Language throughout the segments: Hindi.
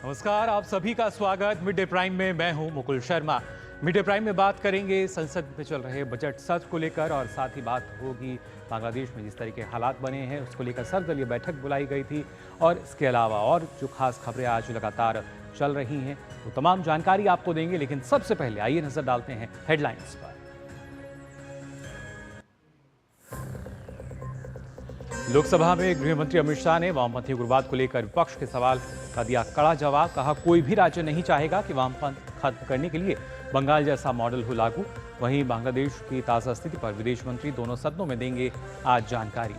नमस्कार, आप सभी का स्वागत मिड डे प्राइम में। मैं हूं Mukul Sharma. Mid day prime में बात करेंगे संसद में चल रहे बजट सत्र को लेकर और साथ ही बात होगी बांग्लादेश में जिस तरह के हालात बने हैं उसको लेकर सर्वदलीय बैठक बुलाई गई थी और इसके अलावा और जो खास खबरें आज लगातार चल रही हैं वो तमाम जानकारी आपको देंगे। लेकिन सबसे पहले आइए नजर डालते हैं हेडलाइंस पर। लोकसभा में गृह मंत्री अमित शाह ने वामपंथी उग्रवाद को लेकर विपक्ष के सवाल का दिया कड़ा जवाब। कहा, कोई भी राज्य नहीं चाहेगा कि वामपंथ खत्म करने के लिए बंगाल जैसा मॉडल हो लागू। वहीं बांग्लादेश की ताजा स्थिति पर विदेश मंत्री दोनों सदनों में देंगे आज जानकारी।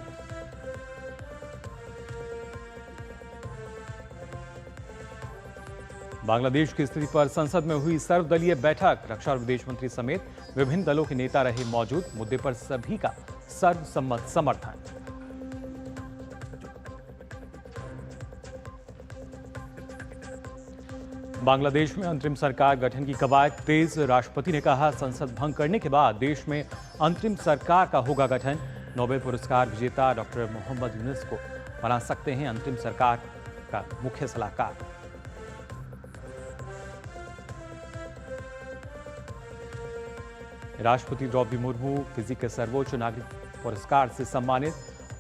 बांग्लादेश की स्थिति पर संसद में हुई सर्वदलीय बैठक। रक्षा और विदेश मंत्री समेत विभिन्न दलों के नेता रहे मौजूद। मुद्दे पर सभी का सर्वसम्मत समर्थन। बांग्लादेश में अंतरिम सरकार गठन की कवायद तेज। राष्ट्रपति ने कहा, संसद भंग करने के बाद देश में अंतरिम सरकार का होगा गठन। नोबेल पुरस्कार विजेता डॉक्टर मोहम्मद यूनुस को बना सकते हैं अंतरिम सरकार का मुख्य सलाहकार। राष्ट्रपति द्रौपदी मुर्मू फिजी के सर्वोच्च नागरिक पुरस्कार से सम्मानित।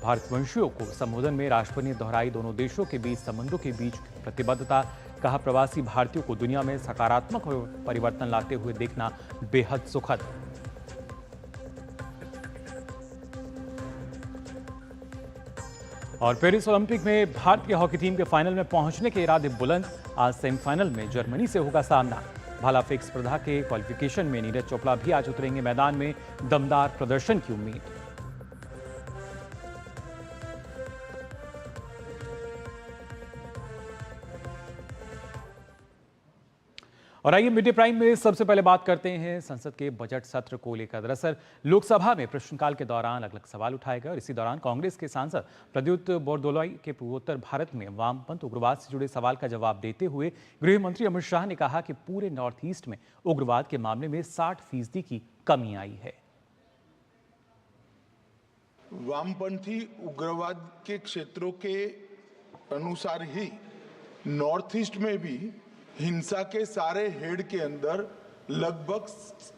भारतवंशियों को संबोधन में राष्ट्रपति ने दोहराई दोनों देशों के बीच संबंधों के बीच प्रतिबद्धता। कहा, प्रवासी भारतीयों को दुनिया में सकारात्मक परिवर्तन लाते हुए देखना बेहद सुखद। और पेरिस ओलंपिक में भारतीय हॉकी टीम के फाइनल में पहुंचने के इरादे बुलंद। आज सेमीफाइनल में जर्मनी से होगा सामना। भाला फेंक स्पर्धा के क्वालिफिकेशन में नीरज चोपड़ा भी आज उतरेंगे मैदान में। दमदार प्रदर्शन की उम्मीद। और आइए मिड डे प्राइम में सबसे पहले बात करते हैं संसद के बजट सत्र को लेकर। दरअसल लोकसभा में प्रश्नकाल के दौरान अलग अलग सवाल उठाए गए और इसी दौरान कांग्रेस के सांसद प्रद्युत बोरदोलाई के पूर्वोत्तर भारत में वामपंथ उग्रवाद से जुड़े सवाल का जवाब देते हुए गृह मंत्री अमित शाह ने कहा कि पूरे नॉर्थ ईस्ट में उग्रवाद के मामले में 60% की कमी आई है। वामपंथी उग्रवाद के क्षेत्रों के अनुसार ही नॉर्थ ईस्ट में भी हिंसा के सारे हेड के अंदर लगभग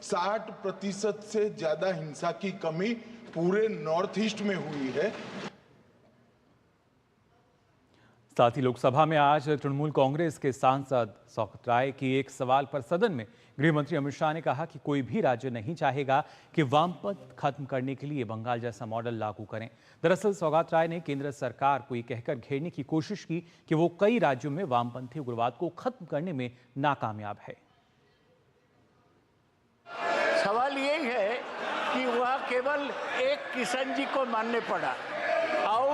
60% से ज्यादा हिंसा की कमी पूरे नॉर्थ ईस्ट में हुई है। साथ ही लोकसभा में आज तृणमूल कांग्रेस के सांसद शौकत राय की एक सवाल पर सदन में गृह मंत्री अमित शाह ने कहा कि कोई भी राज्य नहीं चाहेगा कि वामपंथ खत्म करने के लिए बंगाल जैसा मॉडल लागू करें। दरअसल शौकत राय ने केंद्र सरकार को ये कहकर घेरने की कोशिश की कि वो कई राज्यों में वामपंथी उग्रवाद को खत्म करने में नाकामयाब है। सवाल यही है कि वह केवल एक किशन जी को मानने पड़ा और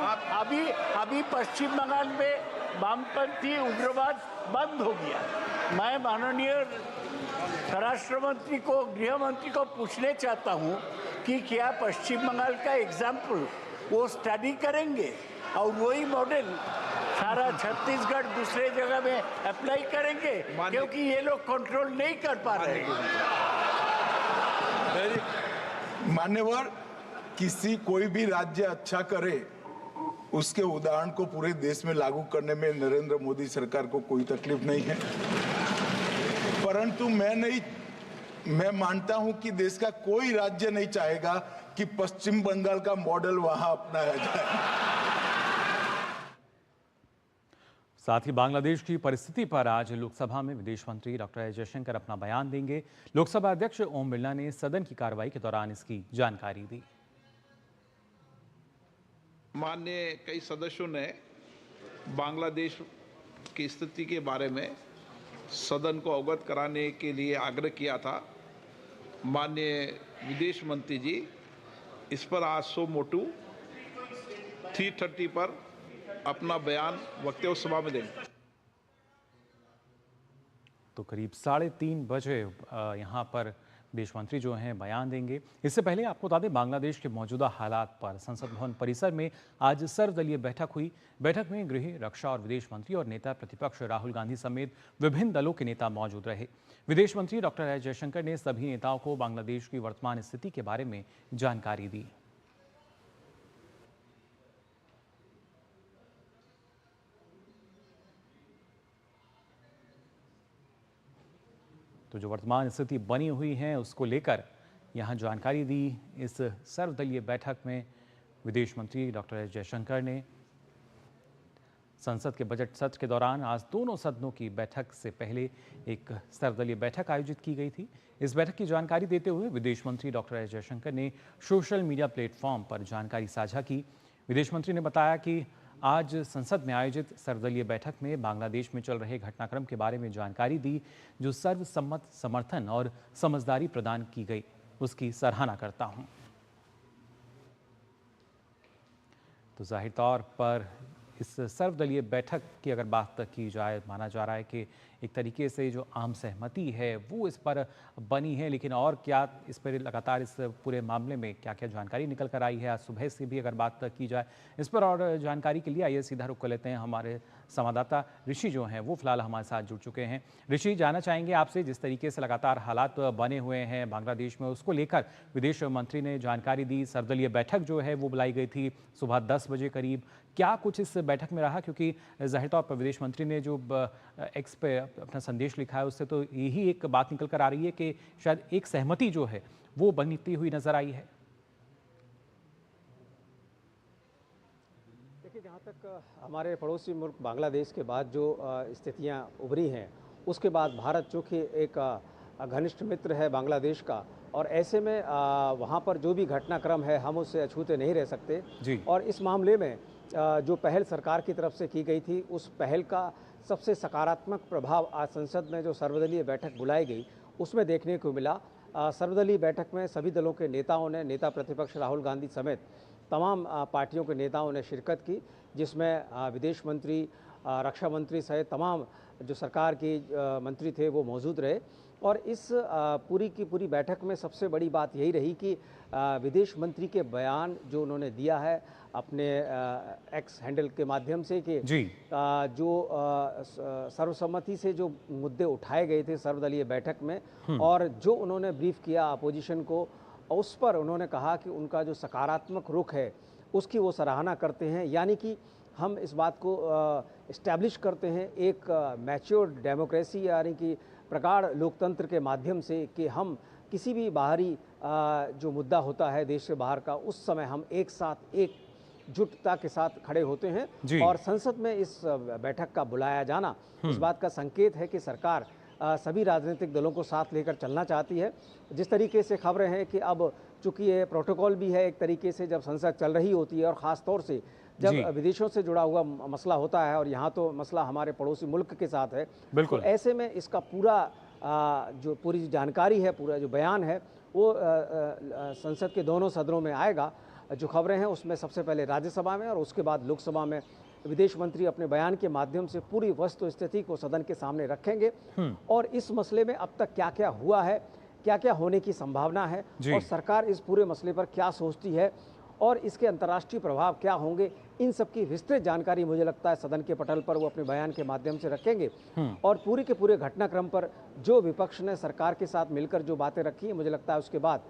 अभी पश्चिम बंगाल में वामपंथी उग्रवाद बंद हो गया। मैं माननीय स्वराष्ट्र मंत्री को, गृह मंत्री को पूछने चाहता हूं कि क्या पश्चिम बंगाल का एग्जाम्पल वो स्टडी करेंगे और वही मॉडल सारा छत्तीसगढ़ दूसरे जगह में अप्लाई करेंगे, क्योंकि ये लोग कंट्रोल नहीं कर पा रहे हैं। मान्यवर, कोई भी राज्य अच्छा करे उसके उदाहरण को पूरे देश में लागू करने में नरेंद्र मोदी सरकार को कोई तकलीफ नहीं है। परंतु मैं मानता हूं कि देश का कोई राज्य नहीं चाहेगा कि पश्चिम बंगाल का मॉडल वहां अपनाया जाए। साथ ही बांग्लादेश की परिस्थिति पर आज लोकसभा में विदेश मंत्री डॉक्टर एस जयशंकर अपना बयान देंगे। लोकसभा अध्यक्ष ओम बिरला ने सदन की कार्रवाई के दौरान इसकी जानकारी दी। माननीय कई सदस्यों ने बांग्लादेश की स्थिति के बारे में सदन को अवगत कराने के लिए आग्रह किया था। माननीय विदेश मंत्री जी इस पर आज सो मोटू 3:30 पर अपना बयान वक्तव्य सभा में देंगे। तो करीब 3:30 बजे यहाँ पर विदेश मंत्री जो हैं बयान देंगे। इससे पहले आपको बता दें, बांग्लादेश के मौजूदा हालात पर संसद भवन परिसर में आज सर्वदलीय बैठक हुई। बैठक में गृह, रक्षा और विदेश मंत्री और नेता प्रतिपक्ष राहुल गांधी समेत विभिन्न दलों के नेता मौजूद रहे। विदेश मंत्री डॉक्टर एस जयशंकर ने सभी नेताओं को बांग्लादेश की वर्तमान स्थिति के बारे में जानकारी दी। तो जो वर्तमान स्थिति बनी हुई है उसको लेकर यहाँ जानकारी दी इस सर्वदलीय बैठक में विदेश मंत्री डॉक्टर एस जयशंकर ने। संसद के बजट सत्र के दौरान आज दोनों सदनों की बैठक से पहले एक सर्वदलीय बैठक आयोजित की गई थी। इस बैठक की जानकारी देते हुए विदेश मंत्री डॉक्टर एस जयशंकर ने सोशल मीडिया प्लेटफॉर्म पर जानकारी साझा की। विदेश मंत्री ने बताया कि आज संसद में आयोजित सर्वदलीय बैठक में बांग्लादेश में चल रहे घटनाक्रम के बारे में जानकारी दी, जो सर्वसम्मत समर्थन और समझदारी प्रदान की गई, उसकी सराहना करता हूं। तो जाहिर तौर पर इस सर्वदलीय बैठक की अगर बात की जाए, माना जा रहा है कि एक तरीके से जो आम सहमति है वो इस पर बनी है, लेकिन और क्या इस पर लगातार इस पूरे मामले में क्या क्या जानकारी निकल कर आई है, आज सुबह से भी अगर बात की जाए इस पर और जानकारी के लिए आइए सीधा रुख कर लेते हैं। हमारे संवाददाता ऋषि जो हैं वो फिलहाल हमारे साथ जुड़ चुके हैं। ऋषि, जानना चाहेंगे आपसे, जिस तरीके से लगातार हालात बने हुए हैं बांग्लादेश में, उसको लेकर विदेश मंत्री ने जानकारी दी। सर्वदलीय बैठक जो है वो बुलाई गई थी सुबह 10 बजे करीब। क्या कुछ इस बैठक में रहा, क्योंकि जाहिर तौर पर विदेश मंत्री ने जो एक्स पे अपना संदेश लिखा है उससे तो यही एक बात निकल कर आ रही है कि शायद एक सहमति जो है वो बनती हुई नजर आई है। देखिए, जहाँ तक हमारे पड़ोसी मुल्क बांग्लादेश के बाद जो स्थितियाँ उभरी हैं, उसके बाद भारत जो कि एक घनिष्ठ मित्र है बांग्लादेश का, और ऐसे में वहाँ पर जो भी घटनाक्रम है हम उससे अछूते नहीं रह सकते जी। और इस मामले में जो पहल सरकार की तरफ से की गई थी, उस पहल का सबसे सकारात्मक प्रभाव आज संसद में जो सर्वदलीय बैठक बुलाई गई उसमें देखने को मिला। सर्वदलीय बैठक में सभी दलों के नेताओं ने, नेता प्रतिपक्ष राहुल गांधी समेत तमाम पार्टियों के नेताओं ने शिरकत की, जिसमें विदेश मंत्री, रक्षा मंत्री सहित तमाम जो सरकार के मंत्री थे वो मौजूद रहे। और इस पूरी की पूरी बैठक में सबसे बड़ी बात यही रही कि विदेश मंत्री के बयान जो उन्होंने दिया है अपने एक्स हैंडल के माध्यम से कि जो सर्वसम्मति से जो मुद्दे उठाए गए थे सर्वदलीय बैठक में और जो उन्होंने ब्रीफ किया अपोजिशन को, उस पर उन्होंने कहा कि उनका जो सकारात्मक रुख है उसकी वो सराहना करते हैं। यानी कि हम इस बात को इस्टेब्लिश करते हैं एक मैच्योर डेमोक्रेसी यानी कि प्रगाढ़ लोकतंत्र के माध्यम से कि हम किसी भी बाहरी जो मुद्दा होता है देश से बाहर का, उस समय हम एक साथ एकजुटता के साथ खड़े होते हैं। और संसद में इस बैठक का बुलाया जाना इस बात का संकेत है कि सरकार सभी राजनीतिक दलों को साथ लेकर चलना चाहती है। जिस तरीके से खबरें हैं कि अब चूंकि ये प्रोटोकॉल भी है एक तरीके से जब संसद चल रही होती है और ख़ास तौर से जब विदेशों से जुड़ा हुआ मसला होता है और यहाँ तो मसला हमारे पड़ोसी मुल्क के साथ है, तो ऐसे में इसका पूरा जो पूरी जानकारी है, पूरा जो बयान है वो संसद के दोनों सदनों में आएगा। जो खबरें हैं उसमें सबसे पहले राज्यसभा में और उसके बाद लोकसभा में विदेश मंत्री अपने बयान के माध्यम से पूरी वस्तु स्थिति को सदन के सामने रखेंगे और इस मसले में अब तक क्या क्या हुआ है, क्या क्या होने की संभावना है और सरकार इस पूरे मसले पर क्या सोचती है और इसके अंतर्राष्ट्रीय प्रभाव क्या होंगे, इन सब की विस्तृत जानकारी मुझे लगता है सदन के पटल पर वो अपने बयान के माध्यम से रखेंगे। और पूरे के पूरे घटनाक्रम पर जो विपक्ष ने सरकार के साथ मिलकर जो बातें रखी हैं, मुझे लगता है उसके बाद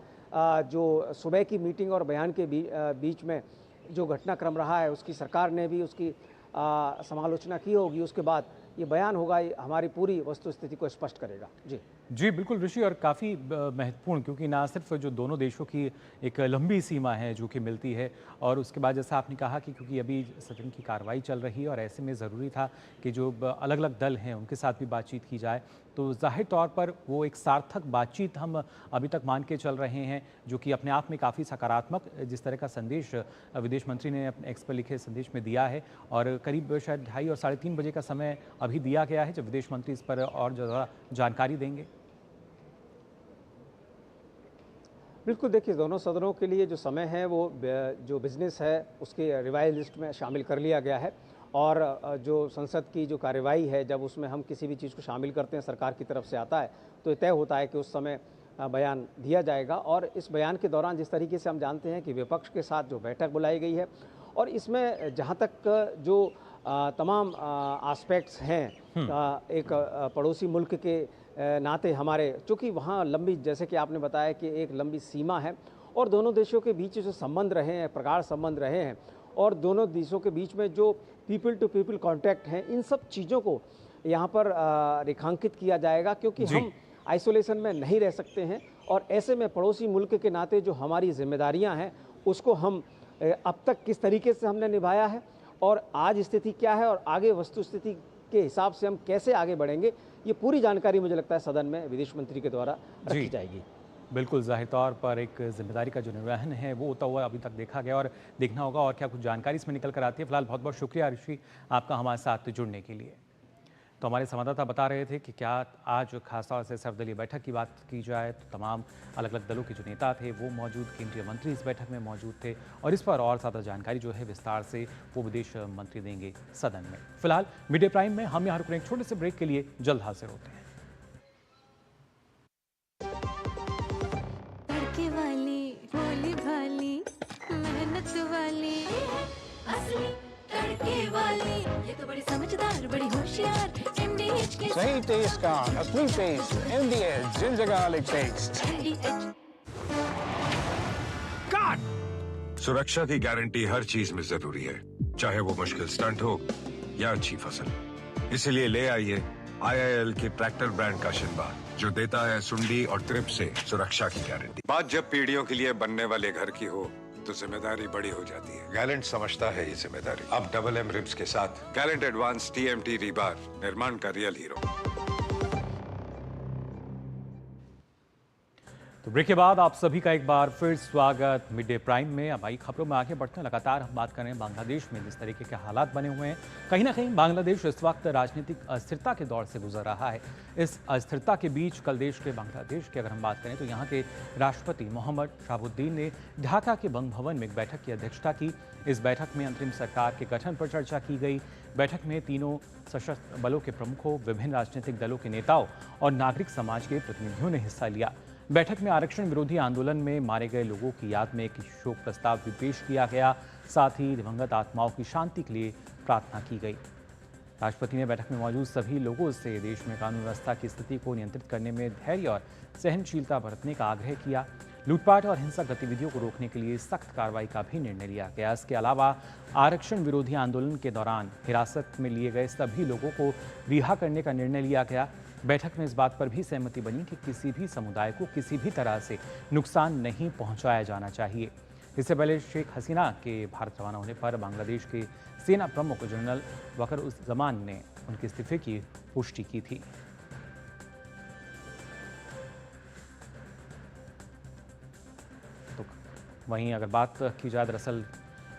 जो सुबह की मीटिंग और बयान के बीच में जो घटनाक्रम रहा है उसकी सरकार ने भी उसकी समालोचना की होगी। उसके बाद ये बयान होगा, हमारी पूरी वस्तु स्थिति को स्पष्ट करेगा। जी बिल्कुल ऋषि, और काफ़ी महत्वपूर्ण, क्योंकि ना सिर्फ जो दोनों देशों की एक लंबी सीमा है जो कि मिलती है, और उसके बाद जैसा आपने कहा कि क्योंकि अभी सदन की कार्रवाई चल रही है और ऐसे में ज़रूरी था कि जो अलग अलग दल हैं उनके साथ भी बातचीत की जाए, तो जाहिर तौर पर वो एक सार्थक बातचीत हम अभी तक मान के चल रहे हैं, जो कि अपने आप में काफ़ी सकारात्मक जिस तरह का संदेश विदेश मंत्री ने अपने एक्स पर लिखे संदेश में दिया है। और करीब शायद 2:30 और 3:30 बजे का समय अभी दिया गया है जब विदेश मंत्री इस पर और ज़्यादा जानकारी देंगे। बिल्कुल, देखिए दोनों सदनों के लिए जो समय है वो जो बिजनेस है उसके रिवाइज लिस्ट में शामिल कर लिया गया है और जो संसद की जो कार्यवाही है जब उसमें हम किसी भी चीज़ को शामिल करते हैं सरकार की तरफ से आता है तो ये तय होता है कि उस समय बयान दिया जाएगा। और इस बयान के दौरान जिस तरीके से हम जानते हैं कि विपक्ष के साथ जो बैठक बुलाई गई है और इसमें जहाँ तक जो तमाम एस्पेक्ट्स हैं एक पड़ोसी मुल्क के नाते हमारे, चूँकि वहाँ लंबी, जैसे कि आपने बताया कि एक लंबी सीमा है और दोनों देशों के बीच जो संबंध रहे हैं, प्रगाढ़ संबंध रहे हैं और दोनों देशों के बीच में जो पीपल टू पीपल कॉन्टैक्ट हैं, इन सब चीज़ों को यहाँ पर रेखांकित किया जाएगा। क्योंकि हम आइसोलेशन में नहीं रह सकते हैं और ऐसे में पड़ोसी मुल्क के नाते जो हमारी जिम्मेदारियां हैं उसको हम अब तक किस तरीके से हमने निभाया है और आज स्थिति क्या है और आगे वस्तु स्थिति के हिसाब से हम कैसे आगे बढ़ेंगे, ये पूरी जानकारी मुझे लगता है सदन में विदेश मंत्री के द्वारा रखी जाएगी। बिल्कुल, ज़ाहिर तौर पर एक जिम्मेदारी का जो निर्वहन है वो होता हुआ अभी तक देखा गया और देखना होगा और क्या कुछ जानकारी इसमें निकल कर आती है। फिलहाल बहुत बहुत शुक्रिया ऋषि आपका हमारे साथ जुड़ने के लिए। तो हमारे संवाददाता बता रहे थे कि क्या आज खासतौर से सर्वदलीय बैठक की बात की जाए तो तमाम अलग अलग दलों के जो नेता थे वो मौजूद, केंद्रीय मंत्री इस बैठक में मौजूद थे और इस पर और ज़्यादा जानकारी जो है विस्तार से वो विदेश मंत्री देंगे सदन में। फिलहाल मिड डे प्राइम में हम यहाँ रुक रहे हैं एक छोटे से ब्रेक के लिए, जल्द हाजिर होते हैं। भोली भाली मेहनत वाली असली तड़के वाली, ये तो बड़ी समझदार बड़ी होशियार MDH के सही टेस्ट का असली test MDH ginger garlic paste. सुरक्षा की गारंटी हर चीज में जरूरी है, चाहे वो मुश्किल स्टंट हो या अच्छी फसल। इसलिए ले आइए IIL के ट्रैक्टर ब्रांड का शिनबा, जो देता है सुंडी और ट्रिप से सुरक्षा की गारंटी। बात जब पीढ़ियों के लिए बनने वाले घर की हो तो जिम्मेदारी बड़ी हो जाती है। गैलेंट समझता है ये जिम्मेदारी। अब डबल M रिब्स के साथ गैलेंट एडवांस TMT रीबार, निर्माण का रियल हीरो। तो ब्रेक के बाद आप सभी का एक बार फिर स्वागत मिड डे प्राइम में। अब आई खबरों में आगे बढ़ते हैं। लगातार हम बात कर रहे हैं बांग्लादेश में जिस तरीके के हालात बने हुए हैं, कहीं ना कहीं बांग्लादेश इस वक्त राजनीतिक अस्थिरता के दौर से गुजर रहा है। इस अस्थिरता के बीच कल देश के बांग्लादेश की अगर हम बात करें तो यहाँ के राष्ट्रपति मोहम्मद शहाबुद्दीन ने ढाका के बंग भवन में एक बैठक की अध्यक्षता की। इस बैठक में अंतरिम सरकार के गठन पर चर्चा की गई। बैठक में तीनों सशस्त्र बलों के प्रमुखों, विभिन्न राजनीतिक दलों के नेताओं और नागरिक समाज के प्रतिनिधियों ने हिस्सा लिया। बैठक में आरक्षण विरोधी आंदोलन में मारे गए लोगों की याद में एक शोक प्रस्ताव भी पेश किया गया। साथ ही दिवंगत आत्माओं की शांति के लिए प्रार्थना की गई। राष्ट्रपति ने बैठक में मौजूद सभी लोगों से देश में कानून व्यवस्था की स्थिति को नियंत्रित करने में धैर्य और सहनशीलता बरतने का आग्रह किया। लूटपाट और हिंसक गतिविधियों को रोकने के लिए सख्त कार्रवाई का भी निर्णय लिया गया। इसके अलावा आरक्षण विरोधी आंदोलन के दौरान हिरासत में लिए गए सभी लोगों को रिहा करने का निर्णय लिया गया। बैठक में इस बात पर भी सहमति बनी कि किसी भी समुदाय को किसी भी तरह से नुकसान नहीं पहुंचाया जाना चाहिए। इससे पहले शेख हसीना के भारत रवाना होने पर बांग्लादेश के सेना प्रमुख जनरल वकर-उज़-ज़मान ने उनके इस्तीफे की पुष्टि की थी। तो वहीं अगर बात की जाए, दरअसल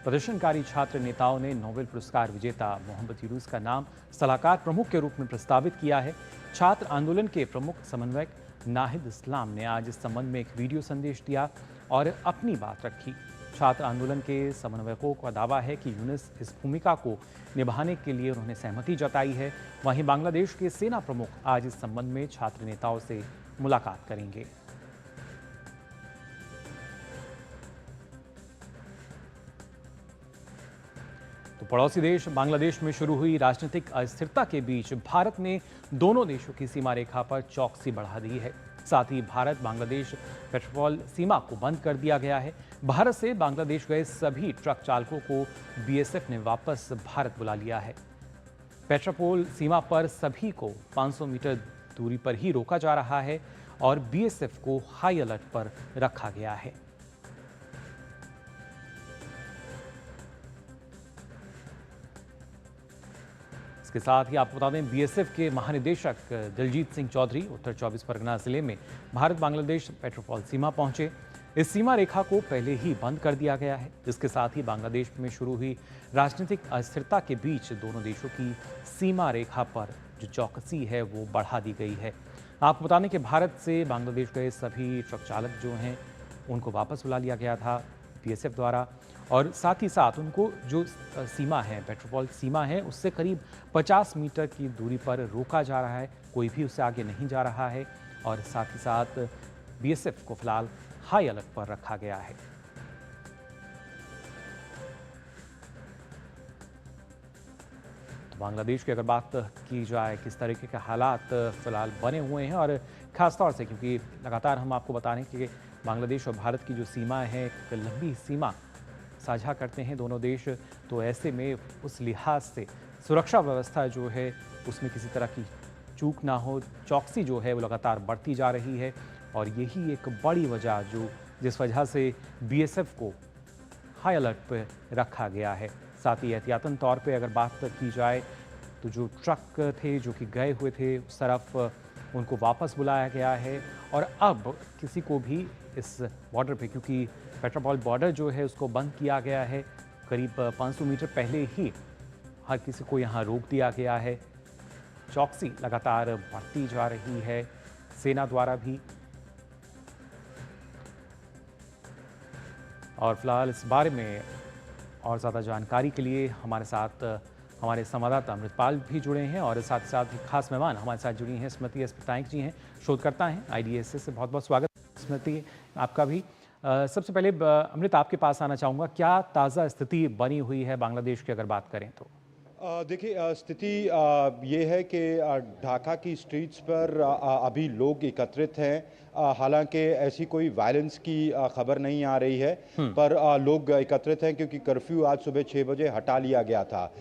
प्रदर्शनकारी छात्र नेताओं ने नोबेल पुरस्कार विजेता मोहम्मद यूनुस का नाम सलाहकार प्रमुख के रूप में प्रस्तावित किया है। छात्र आंदोलन के प्रमुख समन्वयक नाहिद इस्लाम ने आज इस संबंध में एक वीडियो संदेश दिया और अपनी बात रखी। छात्र आंदोलन के समन्वयकों का दावा है कि यूनुस इस भूमिका को निभाने के लिए उन्होंने सहमति जताई है। वहीं बांग्लादेश के सेना प्रमुख आज इस संबंध में छात्र नेताओं से मुलाकात करेंगे। तो पड़ोसी देश बांग्लादेश में शुरू हुई राजनीतिक अस्थिरता के बीच भारत ने दोनों देशों की सीमा रेखा पर चौकसी बढ़ा दी है। साथ ही भारत बांग्लादेश पेट्रोल सीमा को बंद कर दिया गया है। भारत से बांग्लादेश गए सभी ट्रक चालकों को BSF ने वापस भारत बुला लिया है। पेट्रोल सीमा पर सभी को 500 मीटर दूरी पर ही रोका जा रहा है और BSF को हाई अलर्ट पर रखा गया है। इसके साथ ही आपको बता दें, BSF के महानिदेशक दिलजीत सिंह चौधरी उत्तर 24 परगना जिले में भारत बांग्लादेश पेट्रोल सीमा पहुंचे। इस सीमा रेखा को पहले ही बंद कर दिया गया है, जिसके साथ ही बांग्लादेश में शुरू हुई राजनीतिक अस्थिरता के बीच दोनों देशों की सीमा रेखा पर जो चौकसी है वो बढ़ा दी गई है। आपको बता दें कि भारत से बांग्लादेश गए सभी ट्रक चालक जो हैं उनको वापस बुला लिया गया था BSF द्वारा और साथ ही साथ उनको जो सीमा है, पेट्रोल सीमा है, उससे करीब 50 मीटर की दूरी पर रोका जा रहा है। कोई भी उससे आगे नहीं जा रहा है और साथ ही साथ BSF को फिलहाल हाई अलर्ट पर रखा गया है। तो बांग्लादेश की अगर बात की जाए, किस तरीके के हालात फिलहाल बने हुए हैं और ख़ासतौर से क्योंकि लगातार हम आपको बता रहे हैं कि बांग्लादेश और भारत की जो सीमा है, एक लंबी सीमा साझा करते हैं दोनों देश, तो ऐसे में उस लिहाज से सुरक्षा व्यवस्था जो है उसमें किसी तरह की चूक ना हो। चौकसी जो है वो लगातार बढ़ती जा रही है और यही एक बड़ी वजह जिस वजह से बीएसएफ को हाई अलर्ट पर रखा गया है। साथ ही एहतियातन तौर पे अगर बात की जाए तो जो ट्रक थे जो कि गए हुए थे उस तरफ उनको वापस बुलाया गया है और अब किसी को भी इस बॉर्डर पे, क्योंकि पेट्रापोल बॉर्डर जो है उसको बंद किया गया है, करीब 500 मीटर पहले ही हर किसी को यहाँ रोक दिया गया है। चौकसी लगातार बढ़ती जा रही है सेना द्वारा भी। और फिलहाल इस बारे में और ज़्यादा जानकारी के लिए हमारे साथ हमारे संवाददाता अमृतपाल भी जुड़े हैं और साथ ही साथ एक खास मेहमान हमारे साथ जुड़ी हैं स्मृति एस पटनायक जी हैं, शोधकर्ता हैं IDSS से। बहुत बहुत स्वागत स्मृति आपका भी। सबसे पहले अमृत आपके पास आना चाहूँगा, क्या ताज़ा स्थिति बनी हुई है बांग्लादेश की अगर बात करें तो? देखिए स्थिति ये है कि ढाका की स्ट्रीट्स पर अभी लोग एकत्रित हैं। हालांकि ऐसी कोई वायलेंस की खबर नहीं आ रही है, पर लोग एकत्रित हैं क्योंकि कर्फ्यू आज सुबह 6 बजे हटा लिया गया था।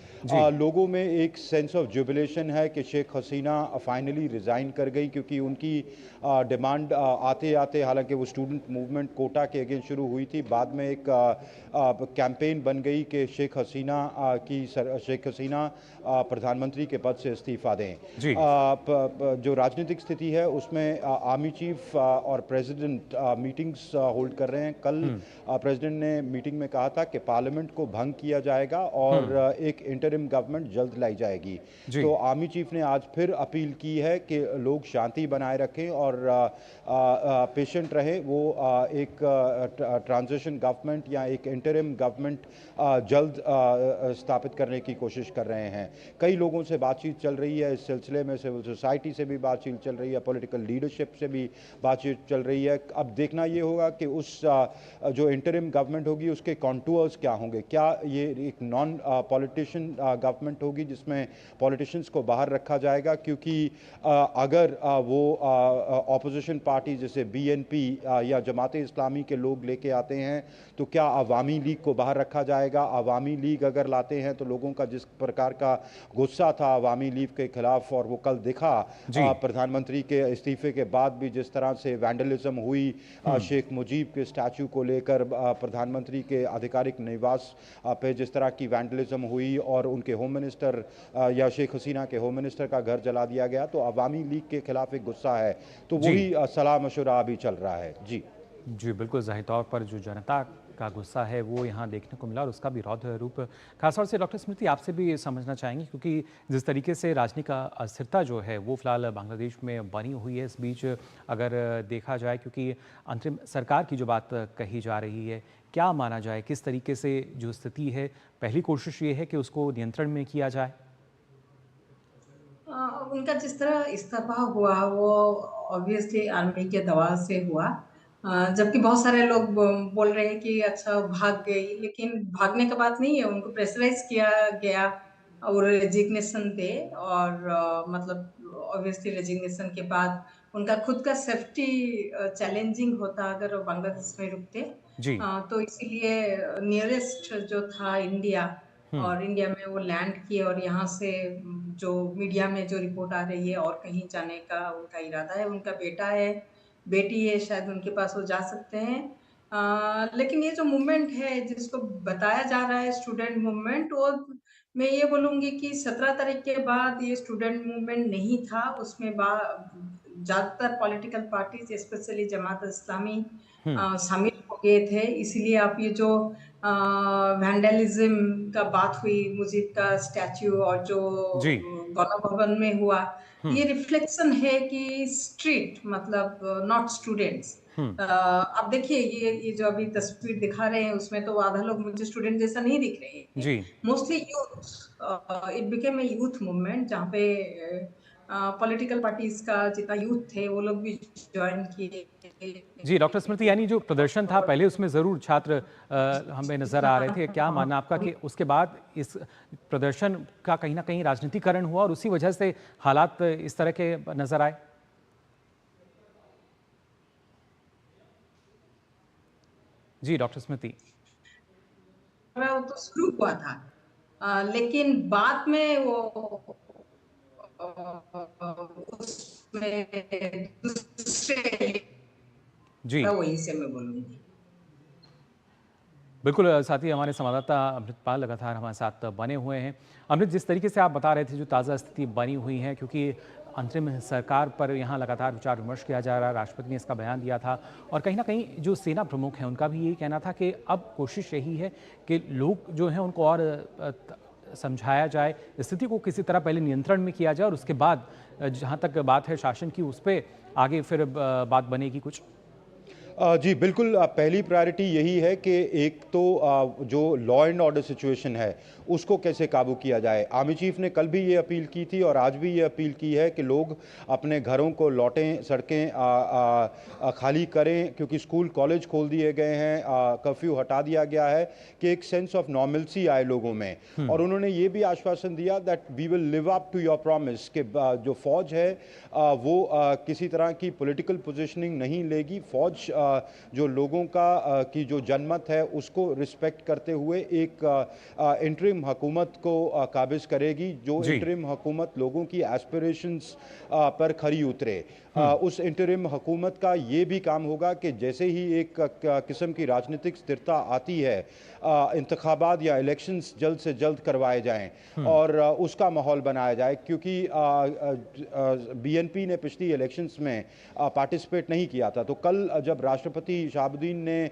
लोगों में एक सेंस ऑफ जुबिलेशन है कि शेख हसीना फाइनली रिज़ाइन कर गई, क्योंकि उनकी डिमांड आते आते, हालांकि वो स्टूडेंट मूवमेंट कोटा के अगेंस्ट शुरू हुई थी, बाद में एक कैंपेन बन गई कि शेख हसीना प्रधानमंत्री के पद से इस्तीफा दें। जो राजनीतिक स्थिति है उसमें आर्मी चीफ और प्रेसिडेंट मीटिंग्स होल्ड कर रहे हैं। कल प्रेसिडेंट ने मीटिंग में कहा था कि पार्लियामेंट को भंग किया जाएगा और एक इंटरिम गवर्नमेंट जल्द लाई जाएगी। तो आर्मी चीफ ने आज फिर अपील की है कि लोग शांति बनाए रखें और पेशेंट रहे। वो एक ट्रांजिशन गवर्नमेंट या एक इंटरिम गवर्नमेंट जल्द स्थापित करने की कोशिश कर रहे हैं। कई लोगों से बातचीत चल रही है इस सिलसिले में, सिविल सोसाइटी से भी बातचीत चल रही है, पॉलिटिकल लीडरशिप से भी बातचीत चल रही है। अब देखना ये होगा कि उस जो इंटरिम गवर्नमेंट होगी उसके कॉन्टूअर्स क्या होंगे। क्या ये एक नॉन पॉलिटिशियन गवर्नमेंट होगी जिसमें पॉलिटिशियंस को बाहर रखा जाएगा, क्योंकि अगर वो ऑपोजिशन पार्टी जैसे BNP या जमात इस्लामी के लोग लेके आते हैं तो क्या अवामी लीग को बाहर रखा जाएगा। अवामी लीग अगर लाते हैं तो लोगों का जिस प्रकार का गुस्सा था अवामी लीग के खिलाफ, और वो कल देखा प्रधानमंत्री के इस्तीफे के बाद भी जिस तरह से वैंडलिज्म हुई शेख मुजीब के स्टैचू को लेकर, प्रधानमंत्री के आधिकारिक निवास पे जिस तरह की वैंडलिज्म हुई और उनके होम मिनिस्टर या शेख हसीना के होम मिनिस्टर का घर जला दिया गया, तो अवामी लीग के खिलाफ एक गुस्सा है। तो वही सलाह मशवरा अभी चल रहा है। जी बिल्कुल, ज़ाहिर तौर पर जो जनता का गुस्सा है वो यहाँ देखने को मिला और उसका भी रौद्र रूप खासतौर से डॉक्टर स्मृति आपसे भी समझना चाहेंगे, क्योंकि जिस तरीके से राजनीतिक अस्थिरता जो है वो फिलहाल बांग्लादेश में बनी हुई है। इस बीच अगर देखा जाए, क्योंकि अंतरिम सरकार की जो बात कही जा रही है, क्या माना जाए किस तरीके से जो स्थिति है, पहली कोशिश ये है कि उसको नियंत्रण में किया जाए? उनका जिस तरह इस्तीफा हुआ वो ऑब्वियसली आर्मी के दबाव से हुआ, जबकि बहुत सारे लोग बोल रहे हैं कि अच्छा भाग गई, लेकिन भागने का बात नहीं है, उनको प्रेशराइज किया गया और रेजिग्नेशन दे। और मतलब ऑब्वियसली रेजिग्नेशन के बाद उनका खुद का सेफ्टी चैलेंजिंग होता अगर वो बांग्लादेश में रुकते। तो इसीलिए नियरेस्ट जो था इंडिया, और इंडिया में वो लैंड किए और यहाँ से जो मीडिया में जो रिपोर्ट आ रही है और कहीं जाने का उनका इरादा है। उनका बेटा है, बेटी है, शायद उनके पास वो जा सकते हैं। लेकिन ये जो मूवमेंट है जिसको बताया जा रहा है स्टूडेंट मूवमेंट, वो मैं ये बोलूँगी कि 17 तारीख के बाद ये स्टूडेंट मूवमेंट नहीं था। उसमें ज़्यादातर political parties specially Jamaat Islami शामिल हो गए थे। इसीलिए आप ये जो वैंडलिज्म का बात हुई, मुजीब का स्टैच्यू और जो गौरव भवन में हुआ, ये रिफ्लेक्शन है कि स्ट्रीट मतलब नॉट स्टूडेंट्स। अब देखिए ये जो अभी तस्वीर दिखा रहे हैं उसमें तो आधा लोग मुझे स्टूडेंट जैसा नहीं दिख रहे हैं, mostly youth. It became a youth movement जहाँ पे पॉलिटिकल पार्टीज का जितना यूथ थे वो लोग भी ज्वाइन किए। डॉक्टर स्मृति, यानी जो प्रदर्शन था पहले उसमें ज़रूर छात्र हमें नज़र आ रहे थे, क्या मानना आपका कि उसके बाद इस प्रदर्शन का कहीं ना कहीं राजनीतिकरण हुआ और उसी वजह से हालात इस तरह के नज़र आए? डॉक्टर स्मृति। वो तो शुरू हुआ था, लेकिन बाद में वो उसमें दूसरे जी वहीं से मैं बोलूँगी। बिल्कुल साथ ही हमारे संवाददाता अमृतपाल लगातार हमारे साथ बने हुए हैं। अमृत, जिस तरीके से आप बता रहे थे जो ताज़ा स्थिति बनी हुई है, क्योंकि अंतरिम सरकार पर यहाँ लगातार विचार विमर्श किया जा रहा है, राष्ट्रपति ने इसका बयान दिया था और कहीं ना कहीं जो सेना प्रमुख हैं उनका भी यही कहना था कि अब कोशिश यही है कि लोग जो हैं उनको और समझाया जाए, स्थिति को किसी तरह पहले नियंत्रण में किया जाए और उसके बाद जहाँ तक बात है शासन की उस पर आगे फिर बात बनेगी कुछ। जी बिल्कुल, पहली प्रायोरिटी यही है कि एक तो जो लॉ एंड ऑर्डर सिचुएशन है उसको कैसे काबू किया जाए। आर्मी चीफ ने कल भी ये अपील की थी और आज भी ये अपील की है कि लोग अपने घरों को लौटें, सड़कें खाली करें, क्योंकि स्कूल कॉलेज खोल दिए गए हैं, कर्फ्यू हटा दिया गया है, कि एक सेंस ऑफ नॉर्मलसी आए लोगों में। और उन्होंने ये भी आश्वासन दिया that we will live up to your promise, कि जो फौज है वो किसी तरह की पॉलिटिकल पोजीशनिंग नहीं लेगी। फौज जो लोगों का की जो जनमत है उसको रिस्पेक्ट करते हुए एक इंटरिम हुकूमत को काबिज करेगी, जो इंटरिम हुकूमत लोगों की एस्पिरेशंस पर खरी उतरे। उस इंटरिम हुकूमत का ये भी काम होगा कि जैसे ही एक किस्म की राजनीतिक स्थिरता आती है, इंतखाबात या इलेक्शंस जल्द से जल्द करवाए जाएं और उसका माहौल बनाया जाए, क्योंकि बीएनपी ने पिछली इलेक्शंस में पार्टिसिपेट नहीं किया था। तो कल जब राष्ट्रपति शहाबुद्दीन ने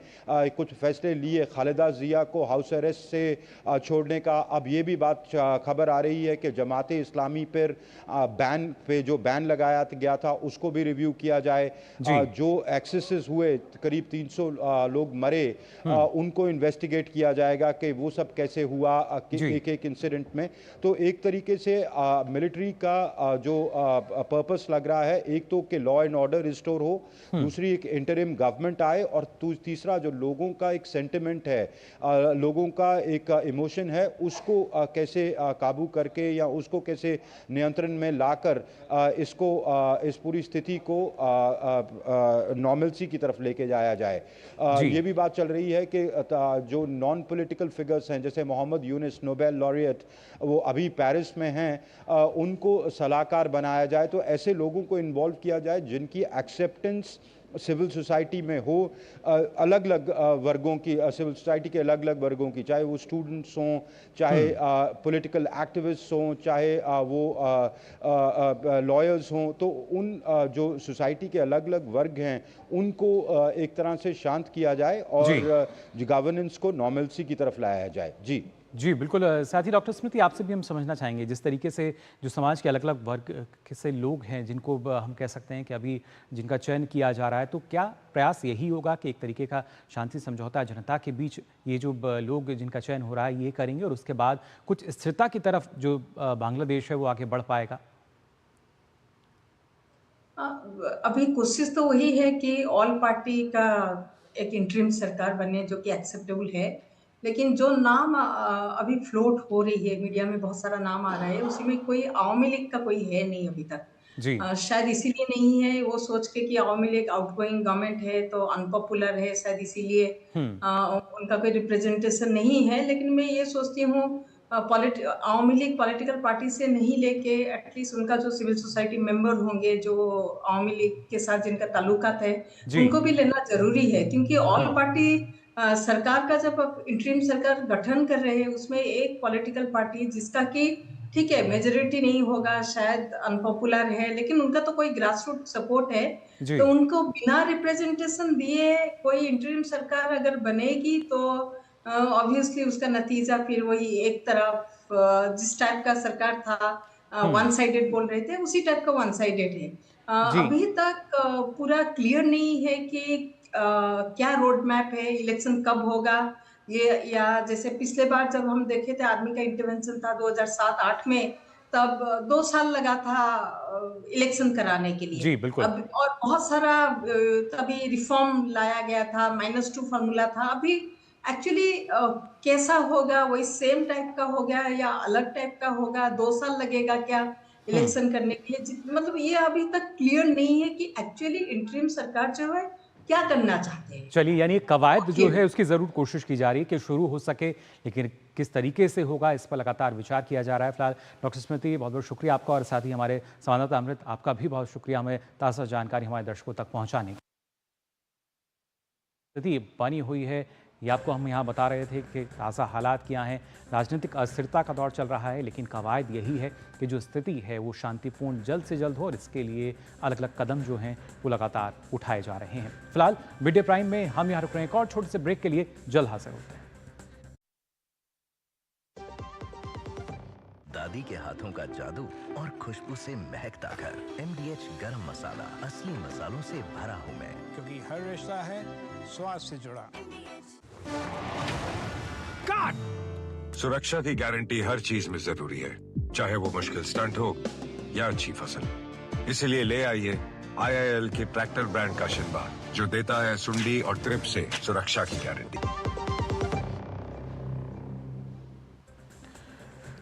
कुछ फैसले लिए खालिदा जिया को हाउस अरेस्ट से छोड़ने का, अब ये भी बात खबर आ रही है कि जमात इस्लामी पर बैन पे जो बैन लगाया गया था उसको भी रिव्यू किया जाए। जो एक्सेसेस हुए, करीब 300 लोग मरे, उनको इन्वेस्टिगेट किया जाएगा कि वो सब कैसे हुआ एक एक इंसिडेंट में। तो एक तरीके से मिलिट्री का जो पर्पस लग रहा है, एक तो कि लॉ एंड ऑर्डर रिस्टोर हो, दूसरी एक इंटरिम गवर्नमेंट आए, और तीसरा जो लोगों का एक सेंटिमेंट है, लोगों का एक इमोशन है, उसको कैसे काबू करके या उसको कैसे नियंत्रण में लाकर इसको इस पूरी स्थिति को नॉर्मलसी की तरफ लेके जाया जाए। ये भी बात चल रही है कि जो नॉन पॉलिटिकल फिगर्स हैं, जैसे मोहम्मद यूनुस नोबेल लॉरिएट, वो अभी पेरिस में हैं, उनको सलाहकार बनाया जाए। तो ऐसे लोगों को इन्वॉल्व किया जाए जिनकी एक्सेप्टेंस सिविल सोसाइटी में हो, अलग अलग वर्गों की, सिविल सोसाइटी के अलग अलग वर्गों की, चाहे वो स्टूडेंट्स हों, चाहे पॉलिटिकल एक्टिविस्ट्स हों, चाहे वो लॉयर्स हों। तो उन जो सोसाइटी के अलग अलग वर्ग हैं उनको एक तरह से शांत किया जाए और गवर्नेंस को नॉर्मलसी की तरफ लाया जाए। जी बिल्कुल। साथ ही डॉक्टर स्मृति, आपसे भी हम समझना चाहेंगे, जिस तरीके से जो समाज के अलग अलग वर्ग से लोग हैं जिनको हम कह सकते हैं कि अभी जिनका चयन किया जा रहा है, तो क्या प्रयास यही होगा कि एक तरीके का शांति समझौता जनता के बीच ये जो लोग जिनका चयन हो रहा है ये करेंगे और उसके बाद कुछ स्थिरता की तरफ जो बांग्लादेश है वो आगे बढ़ पाएगा? अभी कोशिश तो वही है कि ऑल पार्टी का एक इंटरिम सरकार बने जो कि एक्सेप्टेबल है, लेकिन जो नाम अभी फ्लोट हो रही है, मीडिया में बहुत सारा नाम आ रहा है, उसी में कोई अवामी लीग का कोई है नहीं अभी तक। शायद इसीलिए नहीं है, वो सोच के कि अवामी लीग आउटगोइंग गवर्नमेंट है तो अनपॉपुलर है, शायद इसीलिए उनका कोई रिप्रेजेंटेशन नहीं है। लेकिन मैं ये सोचती हूँ अवामी लीग पॉलिटिकल पार्टी से नहीं लेके एटलीस्ट उनका जो सिविल सोसाइटी मेंबर होंगे, जो अवामी लीग के साथ जिनका ताल्लुकात है, उनको भी लेना जरूरी है, क्योंकि ऑल पार्टी सरकार का जब इंटरिम सरकार गठन कर रहे हैं उसमें एक पॉलिटिकल पार्टी जिसका कि ठीक है मेजोरिटी नहीं होगा, शायद अनपॉपुलर है, लेकिन उनका तो कोई ग्रासरूट सपोर्ट है, तो उनको बिना रिप्रेजेंटेशन दिए कोई इंटरिम सरकार अगर बनेगी तो ऑब्वियसली उसका नतीजा फिर वही एक तरफ जिस टाइप का सरकार था वन साइडेड बोल रहे थे, उसी टाइप का वन साइडेड है। अभी तक पूरा क्लियर नहीं है कि क्या रोड मैप है, इलेक्शन कब होगा ये, या जैसे पिछले बार जब हम देखे थे आर्मी का इंटरवेंशन था 2007-8 में, तब 2 साल लगा था इलेक्शन कराने के लिए। अब और बहुत सारा तभी रिफॉर्म लाया गया था, -2 फॉर्मूला था। अभी एक्चुअली कैसा होगा, वही सेम टाइप का होगा या अलग टाइप का होगा, 2 साल लगेगा क्या इलेक्शन करने के लिए, मतलब ये अभी तक क्लियर नहीं है कि एक्चुअली इंटरिम सरकार जो है क्या करना चाहते हैं। चलिए, यानी कवायद जो है उसकी जरूर कोशिश की जा रही है कि शुरू हो सके, लेकिन किस तरीके से होगा इस पर लगातार विचार किया जा रहा है। फिलहाल डॉक्टर स्मृति, बहुत बहुत शुक्रिया आपका, और साथ ही हमारे संवाददाता अमृत, आपका भी बहुत शुक्रिया हमें ताज़ा जानकारी हमारे दर्शकों तक पहुंचाने की। स्थिति बनी हुई है, ये आपको हम यहाँ बता रहे थे कि ताज़ा हालात क्या हैं। राजनीतिक अस्थिरता का दौर चल रहा है, लेकिन कवायद यही है कि जो स्थिति है वो शांतिपूर्ण जल्द से जल्द हो, और इसके लिए अलग अलग कदम जो हैं वो लगातार उठाए जा रहे हैं। फिलहाल मिड डे प्राइम में हम यहाँ रुक रहे हैं, एक और छोटे से ब्रेक के लिए जल्द हाजिर होते हैं। दादी के हाथों का जादू और खुशबू से महकता घर। MDH गरम मसाला, असली मसालों से भरा हूँ मैं, क्योंकि हर रिश्ता है स्वाद से जुड़ा। सुरक्षा की गारंटी हर चीज में जरूरी है, चाहे वो मुश्किल स्टंट हो या अच्छी फसल। इसीलिए ले आइए IIL के ट्रैक्टर ब्रांड का शिनबार, जो देता है सुंडी और ट्रिप से सुरक्षा की गारंटी।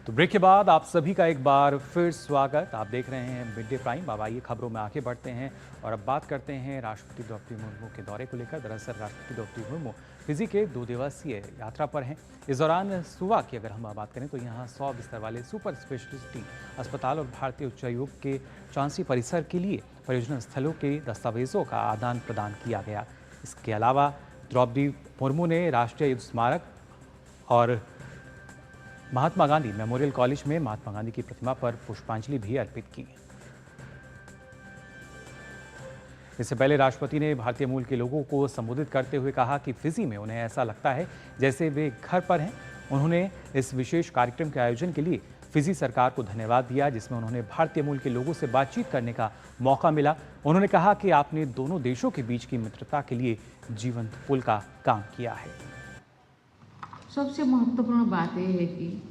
तो ब्रेक के बाद आप सभी का एक बार फिर स्वागत। आप देख रहे हैं मिड डे प्राइम। अब आइए खबरों में आगे बढ़ते हैं और अब बात करते हैं राष्ट्रपति द्रौपदी मुर्मू के दौरे को लेकर। दरअसल राष्ट्रपति द्रौपदी मुर्मू फिजी के 2 दिवसीय यात्रा पर हैं। इस दौरान सुबह की अगर हम बात करें तो यहाँ 100 बिस्तर वाले सुपर स्पेशलिटी अस्पताल और भारतीय उच्चायोग के चांसी परिसर के लिए परियोजना स्थलों के दस्तावेजों का आदान प्रदान किया गया। इसके अलावा द्रौपदी मुर्मू ने राष्ट्रीय युद्ध स्मारक और महात्मा गांधी मेमोरियल कॉलेज में महात्मा गांधी की प्रतिमा पर पुष्पांजलि भी अर्पित की। इससे पहले राष्ट्रपति ने भारतीय मूल के लोगों को संबोधित करते हुए कहा कि फिजी में उन्हें ऐसा लगता है जैसे वे घर पर हैं। उन्होंने इस विशेष कार्यक्रम के आयोजन के लिए फिजी सरकार को धन्यवाद दिया, जिसमें उन्होंने भारतीय मूल के लोगों से बातचीत करने का मौका मिला। उन्होंने कहा कि आपने दोनों देशों के बीच की मित्रता के लिए जीवंत पुल का काम किया है। सबसे महत्वपूर्ण बात यह है कि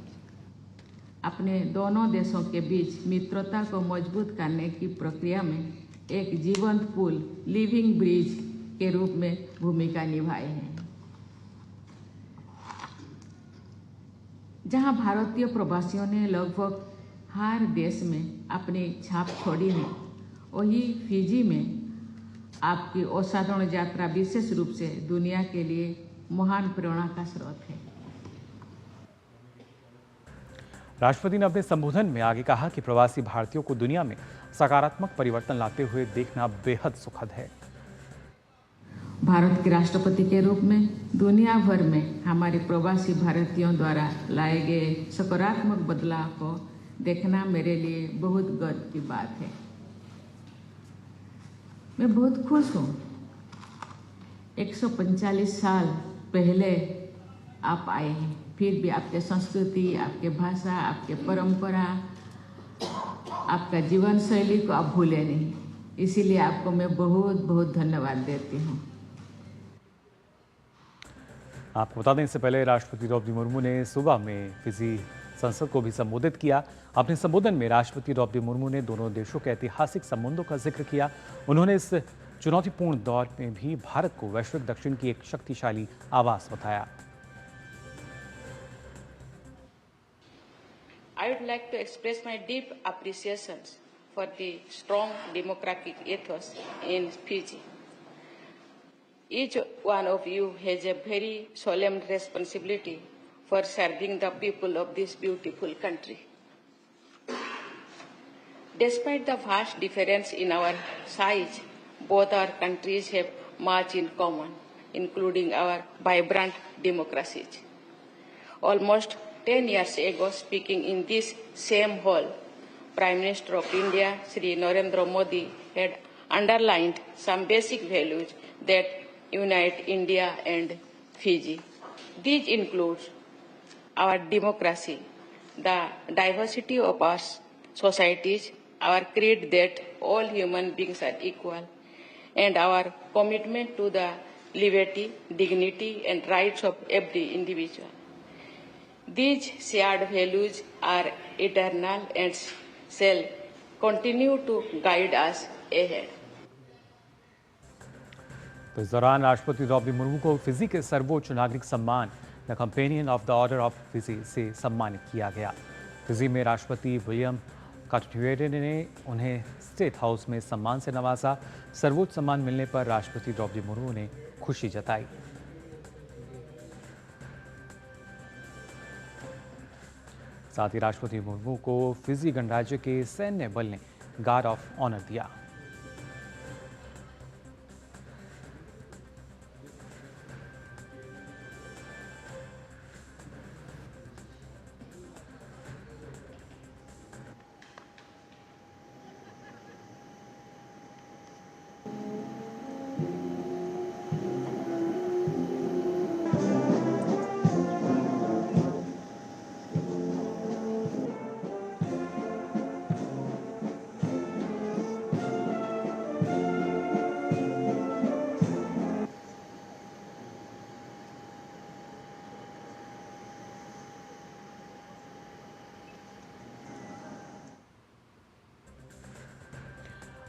अपने दोनों देशों के बीच मित्रता को मजबूत करने की प्रक्रिया में एक जीवंत पुल, लिविंग ब्रिज के रूप में भूमिका निभाए हैं। जहां भारतीय प्रवासियों ने लगभग हर देश में अपनी छाप छोड़ी है, वही फिजी में आपकी असाधारण यात्रा विशेष रूप से दुनिया के लिए महान प्रेरणा का स्रोत है। राष्ट्रपति ने अपने संबोधन में आगे कहा कि प्रवासी भारतीयों को दुनिया में सकारात्मक परिवर्तन लाते हुए देखना बेहद सुखद है। भारत के राष्ट्रपति के रूप में दुनिया भर में हमारे प्रवासी भारतीयों द्वारा लाए गए सकारात्मक बदलाव को देखना मेरे लिए बहुत गर्व की बात है। मैं बहुत खुश हूँ। 145 साल पहले आप आए हैं, फिर भी आपके संस्कृति, आपके भाषा, आपके परंपरा, आपका जीवन शैली को आप भूले नहीं। इसीलिए आपको मैं बहुत बहुत धन्यवाद देती हूँ। आपको बता दें, इससे पहले राष्ट्रपति द्रौपदी मुर्मू ने सुबह में फिजी संसद को भी संबोधित किया। अपने संबोधन में राष्ट्रपति द्रौपदी मुर्मू ने दोनों देशों के ऐतिहासिक संबंधों का जिक्र किया। उन्होंने इस चुनौतीपूर्ण दौर में भी भारत को वैश्विक दक्षिण की एक शक्तिशाली आवाज बताया। I would like to express my deep appreciation for the strong democratic ethos in Fiji. Each one of you has a very solemn responsibility for serving the people of this beautiful country. Despite the vast difference in our size, both our countries have much in common, including our vibrant democracies. Almost 10 years ago, speaking in this same hall, Prime Minister of India, Shri Narendra Modi, had underlined some basic values that unite India and Fiji. These include our democracy, the diversity of our societies, our creed that all human beings are equal, and our commitment to the liberty, dignity, and rights of every individual. These shared values are eternal and shall continue to guide us ahead. तो इस दौरान राष्ट्रपति द्रौपदी मुर्मू को फिजी के सर्वोच्च नागरिक सम्मान the companion of the order of Fiji से सम्मानित किया गया। फिजी में राष्ट्रपति विलियम काटुटिवेरे ने उन्हें स्टेट हाउस में सम्मान से नवाजा। सर्वोच्च सम्मान मिलने पर राष्ट्रपति द्रौपदी मुर्मू ने खुशी जताई। साथ ही राष्ट्रपति मुर्मू को फिजी गणराज्य के सैन्य बल ने गार्ड ऑफ ऑनर दिया।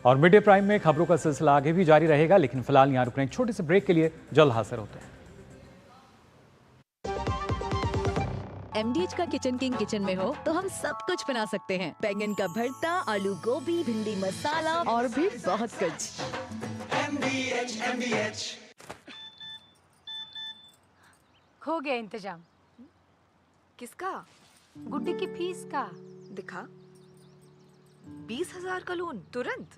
और मिड डे प्राइम में खबरों का सिलसिला आगे भी जारी रहेगा, लेकिन फिलहाल यहां रुक रहे हैं छोटे से ब्रेक के लिए। जल्द हाजिर होते हैं। MDH का किचन किंग किचन में हो तो हम सब कुछ बना सकते हैं। बैंगन का भरता, आलू गोभी, भिंडी मसाला और भी बहुत कुछ। MDH। हो गया इंतजाम। किसका? गुड्डी की फीस का। दिखा। 20,000 का लोन तुरंत।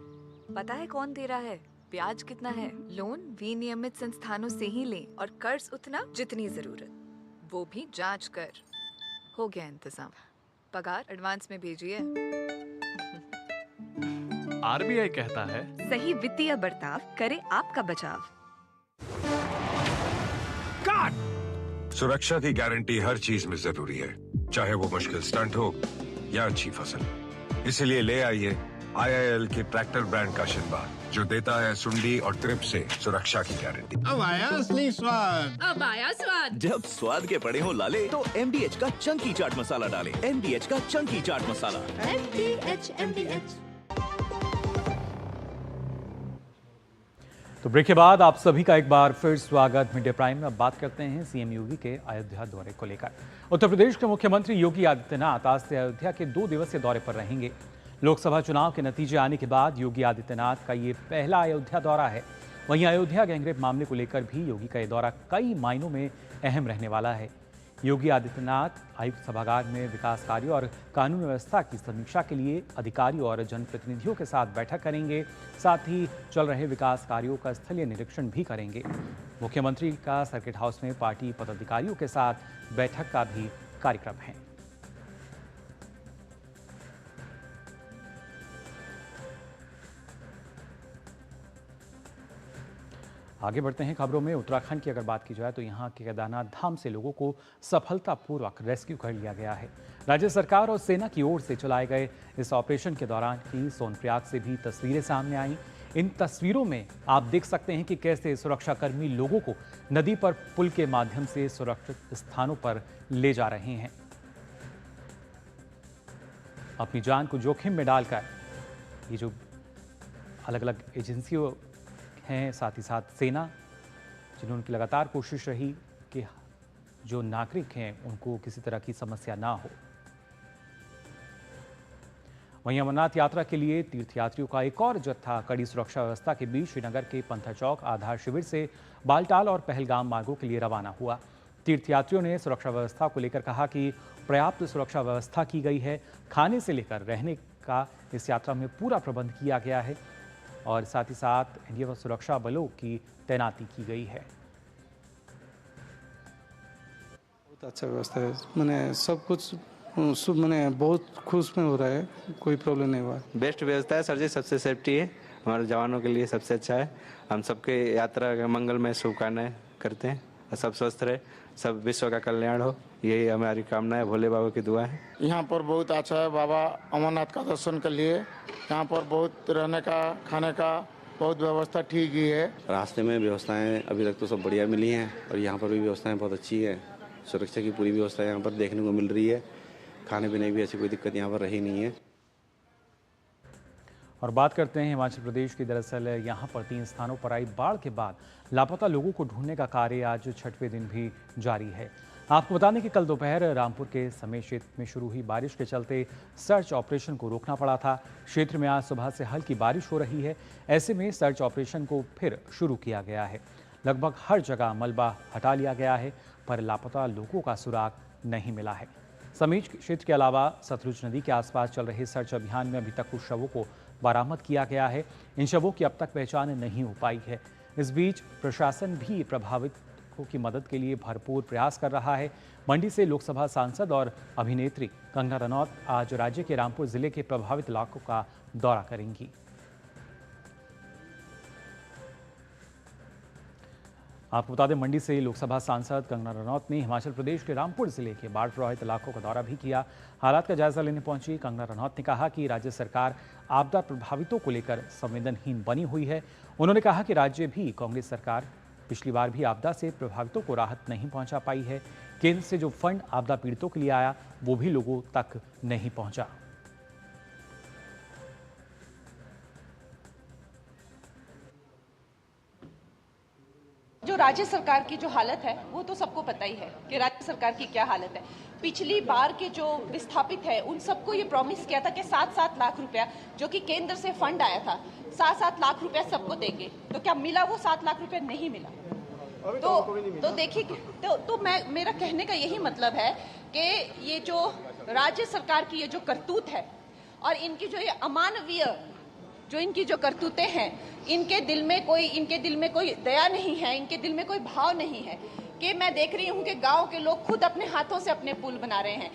पता है कौन दे रहा है, ब्याज कितना है? लोन विनियमित संस्थानों से ही लें और कर्ज उतना जितनी जरूरत, वो भी जांच कर। हो गया इंतजाम। पगार एडवांस में भेजिए। RBI कहता है सही वित्तीय बर्ताव करे आपका बचाव। सुरक्षा की गारंटी हर चीज में जरूरी है, चाहे वो मुश्किल स्टंट हो या अच्छी फसल। इसलिए ले आइए IIL के ट्रैक्टर ब्रांड का शिनबार, जो देता है सुंडी और ट्रिप से सुरक्षा की गारंटी। अब आया असली स्वाद। अब आया स्वाद। जब स्वाद के पड़े हो लाले तो MDH का चंकी चाट मसाला डालें। MDH का चंकी चाट मसाला। MDH। तो ब्रेक के बाद आप सभी का एक बार फिर स्वागत। मिड डे प्राइम में अब बात करते हैं CM योगी के अयोध्या दौरे को लेकर। उत्तर प्रदेश के मुख्यमंत्री योगी आदित्यनाथ आज से अयोध्या के 2 दिवसीय दौरे पर रहेंगे। लोकसभा चुनाव के नतीजे आने के बाद योगी आदित्यनाथ का ये पहला अयोध्या दौरा है। वहीं अयोध्या गैंगरेप मामले को लेकर भी योगी का ये दौरा कई मायनों में अहम रहने वाला है। योगी आदित्यनाथ आयुक्त सभागार में विकास कार्यों और कानून व्यवस्था की समीक्षा के लिए अधिकारियों और जनप्रतिनिधियों के साथ बैठक करेंगे। साथ ही चल रहे विकास कार्यों का स्थलीय निरीक्षण भी करेंगे। मुख्यमंत्री का सर्किट हाउस में पार्टी पदाधिकारियों के साथ बैठक का भी कार्यक्रम है। आगे बढ़ते हैं खबरों में। उत्तराखंड की अगर बात की जाए तो यहाँ के केदारनाथ धाम से लोगों को सफलतापूर्वक रेस्क्यू कर लिया गया है। राज्य सरकार और सेना की ओर से चलाए गए इस ऑपरेशन के दौरान की सोनप्रयाग से भी तस्वीरें सामने आई। इन तस्वीरों में आप देख सकते हैं कि कैसे सुरक्षाकर्मी लोगों को नदी पर पुल के माध्यम से सुरक्षित स्थानों पर ले जा रहे हैं। अपनी जान को जोखिम में डालकर ये जो अलग अलग एजेंसियों हैं, साथ ही साथ सेना, जिन्होंने की लगातार कोशिश रही कि जो नागरिक हैं उनको किसी तरह की समस्या ना हो। वहीं अमरनाथ यात्रा के लिए तीर्थयात्रियों का एक और जत्था कड़ी सुरक्षा व्यवस्था के बीच श्रीनगर के पंथा चौक आधार शिविर से बालटाल और पहलगाम मार्गों के लिए रवाना हुआ। तीर्थयात्रियों ने सुरक्षा व्यवस्था को लेकर कहा कि पर्याप्त सुरक्षा व्यवस्था की गई है। खाने से लेकर रहने का इस यात्रा में पूरा प्रबंध किया गया है और साथ ही साथ एनडीए व सुरक्षा बलों की तैनाती की गई है। बहुत अच्छा व्यवस्था है, मैंने सब कुछ मैंने बहुत खुश में हो रहा है, कोई प्रॉब्लम नहीं हुआ। बेस्ट व्यवस्था है सर जी, सबसे सेफ्टी है, हमारे जवानों के लिए सबसे अच्छा है। हम सबके यात्रा का मंगलमय शुभकामनाएं करते हैं, सब स्वस्थ रहे, सब विश्व का कल्याण हो, यही हमारी कामना है, भोले बाबा की दुआ है। यहाँ पर बहुत अच्छा है, बाबा अमरनाथ का दर्शन के लिए यहाँ पर बहुत रहने का खाने का बहुत व्यवस्था ठीक ही है। रास्ते में व्यवस्थाएं अभी तक तो सब बढ़िया मिली हैं और यहाँ पर भी व्यवस्थाएं बहुत अच्छी है। सुरक्षा की पूरी व्यवस्था यहाँ पर देखने को मिल रही है, खाने पीने की भी ऐसी कोई दिक्कत यहाँ पर रही नहीं है। और बात करते हैं हिमाचल प्रदेश की। दरअसल यहाँ पर 3 स्थानों पर आई बाढ़ के बाद लापता लोगों को ढूंढने का कार्य आज 6वें दिन भी जारी है। आपको बता दें कि कल दोपहर रामपुर के समेत क्षेत्र में शुरू हुई बारिश के चलते सर्च ऑपरेशन को रोकना पड़ा था। क्षेत्र में आज सुबह से हल्की बारिश हो रही है। ऐसे में सर्च ऑपरेशन को फिर शुरू किया गया है। लगभग हर जगह मलबा हटा लिया गया है, पर लापता लोगों का सुराग नहीं मिला है। समेत क्षेत्र के अलावा सतलुज नदी के आसपास चल रहे सर्च अभियान में अभी तक कुछ शवों को बरामद किया गया है। इन शवों की अब तक पहचान नहीं हो पाई है। इस बीच प्रशासन भी प्रभावितों की मदद के लिए भरपूर प्रयास कर रहा है। मंडी से लोकसभा सांसद और अभिनेत्री कंगना रनौत आज राज्य के रामपुर जिले के प्रभावित इलाकों का दौरा करेंगी। आपको बता दें, मंडी से लोकसभा सांसद कंगना रनौत ने हिमाचल प्रदेश के रामपुर जिले के बाढ़ प्रभावित इलाकों का दौरा भी किया। हालात का जायजा लेने पहुंची कंगना रनौत ने कहा कि राज्य सरकार आपदा प्रभावितों को लेकर संवेदनहीन बनी हुई है। उन्होंने कहा कि राज्य भी कांग्रेस सरकार पिछली बार भी आपदा से प्रभावितों को राहत नहीं पहुंचा पाई है। केंद्र से जो फंड आपदा पीड़ितों के लिए आया वो भी लोगों तक नहीं पहुंचा। जो राज्य सरकार की जो हालत है वो तो सबको पता ही है कि राज्य सरकार की क्या हालत है। पिछली बार के जो विस्थापित है उन सबको ये प्रॉमिस किया था कि 7-7 लाख रुपया जो कि केंद्र से फंड आया था, 7-7 लाख रुपया सबको देंगे। तो क्या मिला? वो 7 लाख रुपया नहीं मिला। तो देखिए, तो मेरा कहने का यही मतलब है कि ये जो राज्य सरकार की ये जो करतूत है और इनकी जो ये अमानवीय जो इनकी जो करतूतें हैं, इनके दिल में कोई दया नहीं है, इनके दिल में कोई भाव नहीं है। कि मैं देख रही हूँ कि गांव के लोग खुद अपने हाथों से अपने पुल बना रहे हैं।